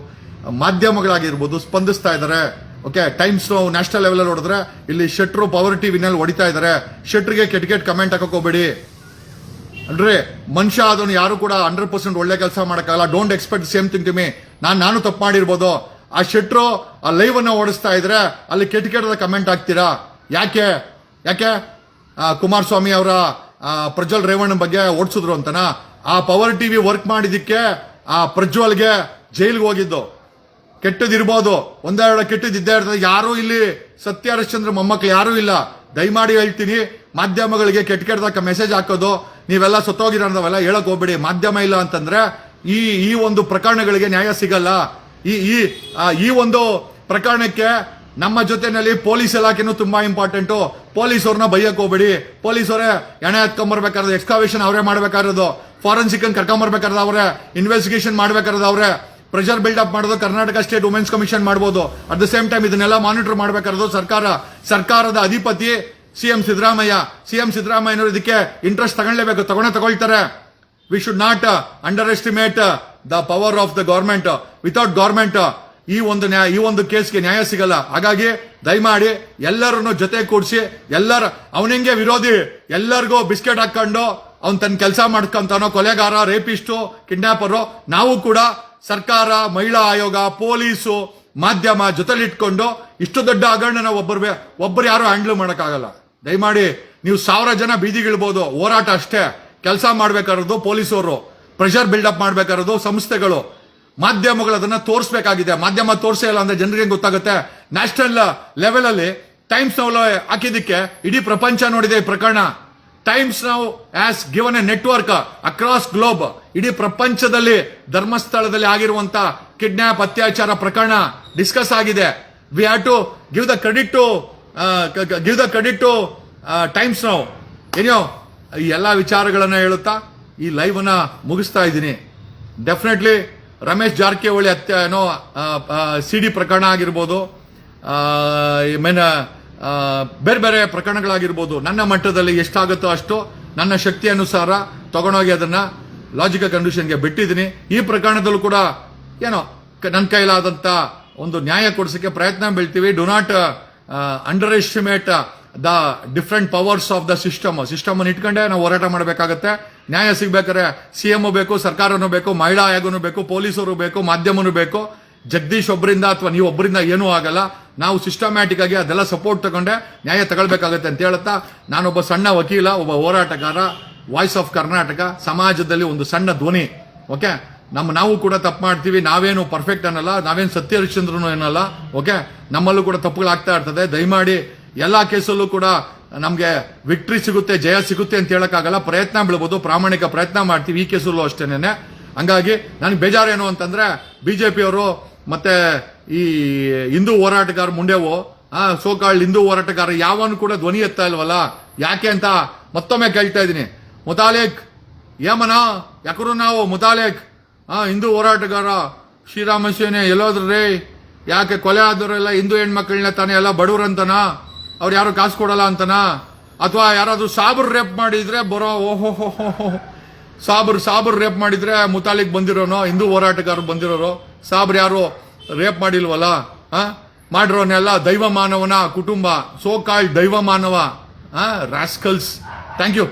ಮಾಧ್ಯಮಗಳಾಗಿರ್ಬೋದು ಸ್ಪಂದಿಸ್ತಾ ಇದ್ದಾರೆ. ಓಕೆ, ಟೈಮ್ಸ್ ನ್ಯಾಷನಲ್ ಲೆವೆಲ್ ನೋಡಿದ್ರೆ ಇಲ್ಲಿ ಶೆಟ್ರು ಪವರ್ ಟಿವಿನಲ್ಲಿ ಹೊಡಿತಾ ಇದ್ದಾರೆ. ಶೆಟ್ರಿಗೆ ಕೆಟ್ಟ ಕಮೆಂಟ್ ಹಾಕಕ್ ಹೋಗ್ಬೇಡಿ. ಅಂದ್ರೆ ಮನುಷ್ಯ ಅದನ್ನು ಯಾರು ಕೂಡ 100% ಒಳ್ಳೆ ಕೆಲಸ ಮಾಡಕ್ಕಾಗಲ್ಲ. Don't expect same thing to me. ನಾನು ತಪ್ಪು ಮಾಡಿರ್ಬೋದು. ಆ ಶೆಟ್ರು ಆ ಲೈವ್ ಅನ್ನ ಓಡಿಸ್ತಾ ಇದ್ರೆ ಅಲ್ಲಿ ಕೆಟ್ಟದ ಕಮೆಂಟ್ ಹಾಕ್ತೀರಾ? ಯಾಕೆ ಕುಮಾರಸ್ವಾಮಿ ಅವರ ಪ್ರಜ್ವಲ್ ರೇವಣ್ಣ ಬಗ್ಗೆ ಓಡಿಸಿದ್ರು ಅಂತನ? ಆ ಪವರ್ ಟಿವಿ ವರ್ಕ್ ಮಾಡಿದಕ್ಕೆ ಆ ಪ್ರಜ್ವಲ್ಗೆ ಜೈಲ್ಗೆ ಹೋಗಿದ್ದು. ಕೆಟ್ಟದಿರ್ಬೋದು, ಒಂದೆರಡು ಕೆಟ್ಟದಿದ್ದೇ ಇರ್ತದೆ. ಯಾರು ಇಲ್ಲಿ ಸತ್ಯ ಹರಿಶ್ಚಂದ್ರ ಮೊಮ್ಮಕ್ಳು ಯಾರೂ ಇಲ್ಲ. ದಯಮಾಡಿ ಹೇಳ್ತೀನಿ, ಮಾಧ್ಯಮಗಳಿಗೆ ಕೆಟ್ಟದಾಗ ಮೆಸೇಜ್ ಹಾಕೋದು, ನೀವೆಲ್ಲ ಸತ್ತೋಗಿರೋದವೆಲ್ಲ ಹೇಳಕ್ ಹೋಗ್ಬೇಡಿ. ಮಾಧ್ಯಮ ಇಲ್ಲ ಅಂತಂದ್ರೆ ಈ ಒಂದು ಪ್ರಕರಣಗಳಿಗೆ ನ್ಯಾಯ ಸಿಗಲ್ಲ. ಈ ಒಂದು ಪ್ರಕರಣಕ್ಕೆ ನಮ್ಮ ಜೊತೆನಲ್ಲಿ ಪೊಲೀಸ್ ಇಲಾಖೆನೂ ತುಂಬಾ ಇಂಪಾರ್ಟೆಂಟು. ಪೊಲೀಸ್ ಅವ್ರನ್ನ ಬೈಯಕ್ ಹೋಗ್ಬೇಡಿ. ಪೊಲೀಸ್ ಅವರೇ ಎಣೆ ಹತ್ಕೊಂಡ್ಬರ್ಬೇಕಾದ್ರೆ, ಎಕ್ಸ್ಕಾವೇಷನ್ ಅವರೇ ಮಾಡ್ಬೇಕಾಗಿರೋದು, ಫಾರೆನ್ಸಿಕ್ ಕರ್ಕೊಂಡ್ಬರ್ಬೇಕಾದ್ರೆ ಅವರೇ, ಇನ್ವೆಸ್ಟಿಗೇಷನ್ ಮಾಡ್ಬೇಕಾದ್ರೆ ಅವರೇ. ಪ್ರೆಷರ್ ಬಿಲ್ಡಪ್ ಮಾಡೋದು ಕರ್ನಾಟಕ ಸ್ಟೇಟ್ ವುಮೆನ್ಸ್ ಕಮಿಷನ್ ಮಾಡಬಹುದು. ಅಟ್ ದ ಸೇಮ್ ಟೈಮ್ ಇದನ್ನೆಲ್ಲ ಮಾನಿಟರ್ ಮಾಡಬೇಕಾದ್ರು ಸರ್ಕಾರದ ಅಧಿಪತಿ ಸಿಎಂ ಸಿದ್ದರಾಮಯ್ಯನವರು ಇದಕ್ಕೆ ಇಂಟ್ರೆಸ್ಟ್ ತಗೊಳ್ಳೇಬೇಕು, ತಗೊಳ್ತಾರೆ. We should not underestimate the power of the government. Without government ಈ ಒಂದು ಕೇಸ್ಗೆ ನ್ಯಾಯ ಸಿಗಲ್ಲ. ಹಾಗಾಗಿ ದಯಮಾಡಿ ಎಲ್ಲರನ್ನು ಜೊತೆ ಕೂಡಿಸಿ ಅವನಿಂಗೆ ವಿರೋಧಿ ಎಲ್ಲರಿಗೂ ಬಿಸ್ಕೆಟ್ ಹಾಕೊಂಡು ಅವ್ನ್ ತನ್ನ ಕೆಲಸ ಮಾಡ್ಕೊಂತಾನೋ, ಕೊಲೆಗಾರ, ರೇಪಿಸ್ಟು, ಕಿಡ್ನಾಪರು, ನಾವು ಕೂಡ ಸರ್ಕಾರ, ಮಹಿಳಾ ಆಯೋಗ, ಪೊಲೀಸು, ಮಾಧ್ಯಮ ಜೊತೆಲಿಟ್ಕೊಂಡು ಇಷ್ಟು ದೊಡ್ಡ ಹಗರಣನ ಒಬ್ಬರು ಯಾರು ಹ್ಯಾಂಡಲ್ ಮಾಡಕ್ಕಾಗಲ್ಲ. ದಯಮಾಡಿ ನೀವು 1000 ಜನ ಬೀದಿಗಿಳ್ಬೋದು, ಹೋರಾಟ ಅಷ್ಟೇ. ಕೆಲಸ ಮಾಡ್ಬೇಕಾರೋದು ಪೊಲೀಸರು, ಪ್ರೆಷರ್ ಬಿಲ್ಡಪ್ ಮಾಡ್ಬೇಕಾರೋದು ಸಂಸ್ಥೆಗಳು, ಮಾಧ್ಯಮಗಳು ಅದನ್ನ ತೋರಿಸಬೇಕಾಗಿದೆ. ಮಾಧ್ಯಮ ತೋರಿಸೇ ಇಲ್ಲ ಅಂದ್ರೆ ಜನರಿಗೆ ಗೊತ್ತಾಗುತ್ತೆ. ನ್ಯಾಷನಲ್ ಲೆವೆಲ್ ಅಲ್ಲಿ ಟೈಮ್ಸ್ ನಾವು ಹಾಕಿದ್ದಕ್ಕೆ ಇಡೀ ಪ್ರಪಂಚ ನೋಡಿದೆ ಈ ಪ್ರಕರಣ. Times Now has given a network across globe. ಇಡೀ ಪ್ರಪಂಚದಲ್ಲಿ ಧರ್ಮಸ್ಥಳದಲ್ಲಿ ಆಗಿರುವಂತ ಕಿಡ್ನಾಪ್, ಅತ್ಯಾಚಾರ ಪ್ರಕರಣ ಡಿಸ್ಕಸ್ ಆಗಿದೆ. We have to give the credit to Times Now. ಏನೋ ಈ ಎಲ್ಲಾ ವಿಚಾರಗಳನ್ನ ಹೇಳುತ್ತಾ ಈ ಲೈವ್ ಅನ್ನ ಮುಗಿಸ್ತಾ ಇದ್ದೀನಿ. ಡೆಫಿನೆಟ್ಲಿ ರಮೇಶ್ ಜಾರಕಿಹೊಳಿ ಸಿಡಿ ಪ್ರಕರಣ ಆಗಿರ್ಬೋದು, ಬೇರೆ ಬೇರೆ ಪ್ರಕರಣಗಳಾಗಿರ್ಬೋದು, ನನ್ನ ಮಟ್ಟದಲ್ಲಿ ಎಷ್ಟಾಗುತ್ತೋ ಅಷ್ಟು ನನ್ನ ಶಕ್ತಿ ಅನುಸಾರ ತಗೊಂಡೋಗಿ ಅದನ್ನ ಲಾಜಿಕಲ್ ಕಂಡೀಷನ್ಗೆ ಬಿಟ್ಟಿದ್ದೀನಿ. ಈ ಪ್ರಕರಣದಲ್ಲೂ ಕೂಡ ನನ್ನ ಕೈಲಾದಂತ ಒಂದು ನ್ಯಾಯ ಕೊಡಿಸಕ್ಕೆ ಪ್ರಯತ್ನ ಬೀಳ್ತೀವಿ. Do not underestimate the different powers of the system ಅನ್ನು ಇಟ್ಕೊಂಡೆ ನಾವು ಹೋರಾಟ ಮಾಡಬೇಕಾಗತ್ತೆ. ನ್ಯಾಯ ಸಿಗ್ಬೇಕಾದ್ರೆ ಸಿಎಂ ಬೇಕು, ಸರ್ಕಾರನೂ ಬೇಕು, ಮಹಿಳಾ ಆಯೋಗನೂ ಬೇಕು, ಪೊಲೀಸರು ಬೇಕು, ಮಾಧ್ಯಮನೂ ಬೇಕು. ಜಗದೀಶ್ ಒಬ್ಬರಿಂದ ಅಥವಾ ನೀವು ಒಬ್ಬರಿಂದ ಏನೂ ಆಗಲ್ಲ. ನಾವು ಸಿಸ್ಟಮ್ಯಾಟಿಕ್ ಆಗಿ ಅದೆಲ್ಲ ಸಪೋರ್ಟ್ ತಗೊಂಡೆ ನ್ಯಾಯ ತಗೊಳ್ಬೇಕಾಗತ್ತೆ ಅಂತ ಹೇಳುತ್ತಾ, ನಾನೊಬ್ಬ ಸಣ್ಣ ವಕೀಲ, ಒಬ್ಬ ಹೋರಾಟಗಾರ, ವಾಯ್ಸ್ ಆಫ್ ಕರ್ನಾಟಕ, ಸಮಾಜದಲ್ಲಿ ಒಂದು ಸಣ್ಣ ಧ್ವನಿ. ಓಕೆ, ನಾವು ಕೂಡ ತಪ್ಪು ಮಾಡ್ತೀವಿ. ನಾವೇನು ಪರ್ಫೆಕ್ಟ್ ಅನ್ನಲ್ಲ, ನಾವೇನು ಸತ್ಯ ಹರಿಶ್ಚಂದ್ರನು ಏನಲ್ಲ. ಓಕೆ, ನಮ್ಮಲ್ಲೂ ಕೂಡ ತಪ್ಪುಗಳಾಗ್ತಾ ಇರ್ತದೆ. ದಯಮಾಡಿ ಎಲ್ಲಾ ಕೇಸಲ್ಲೂ ಕೂಡ ನಮ್ಗೆ ವಿಕ್ಟ್ರಿ ಸಿಗುತ್ತೆ, ಜಯ ಸಿಗುತ್ತೆ ಅಂತ ಹೇಳಕ್ಕಾಗಲ್ಲ. ಪ್ರಯತ್ನ ಬೀಳ್ಬೋದು, ಪ್ರಾಮಾಣಿಕ ಪ್ರಯತ್ನ ಮಾಡ್ತೀವಿ. ಈ ಕೇಸಲ್ಲೂ ಅಷ್ಟೇನೆ. ಹಂಗಾಗಿ ನನಗೆ ಬೇಜಾರೇನು ಅಂತಂದ್ರೆ ಬಿಜೆಪಿಯವರು ಮತ್ತೆ ಈ ಹಿಂದೂ ಹೋರಾಟಗಾರ ಮುಂಡೆವು ಸೋಕಾಳ್ ಹಿಂದೂ ಹೋರಾಟಗಾರ ಯಾವನು ಕೂಡ ಧ್ವನಿ ಎತ್ತಾ ಇಲ್ವಲ್ಲ, ಯಾಕೆ ಅಂತ ಮತ್ತೊಮ್ಮೆ ಕೇಳ್ತಾ ಇದ್ದೀನಿ. ಮುತಾಲಿಕ್ ಏಮನ ಯಾಕರು ನಾವು ಮುತಾಲಿಕ್ ಹಿಂದೂ ಹೋರಾಟಗಾರ ಶ್ರೀರಾಮ ಸೇನೆ ಎಲ್ಲೋದ್ರಿ, ಯಾಕೆ ಕೊಲೆ ಆದವರೆಲ್ಲ ಹಿಂದೂ ಹೆಣ್ಮಕ್ಳನ್ನ ತಾನೇ ಎಲ್ಲ ಬಡವ್ರಂತನ, ಅವ್ರು ಯಾರು ಕಾಸು ಕೊಡಲ್ಲ ಅಂತನ, ಅಥವಾ ಯಾರಾದ್ರೂ ಸಾಬ್ರು ರೇಪ್ ಮಾಡಿದ್ರೆ ಬರೋ ಓಹೋ ಸಾಬ್ರು ರೇಪ್ ಮಾಡಿದ್ರೆ ಮುತಾಲಿಕ್ ಬಂದಿರೋನು, ಹಿಂದೂ ಹೋರಾಟಗಾರರು ಬಂದಿರೋರು. ಸಾಬ್ರು ಯಾರು ರೇಪ್ ಮಾಡಿಲ್ವಲ್ಲ, ಮಾಡಿರೋನೆಲ್ಲ ದೈವ ಮಾನವನ ಕುಟುಂಬ, ಸೋ ಕಾಲ್ಡ್ ದೈವ ಮಾನವ ರಾಸ್ಕಲ್ಸ್. Thank you.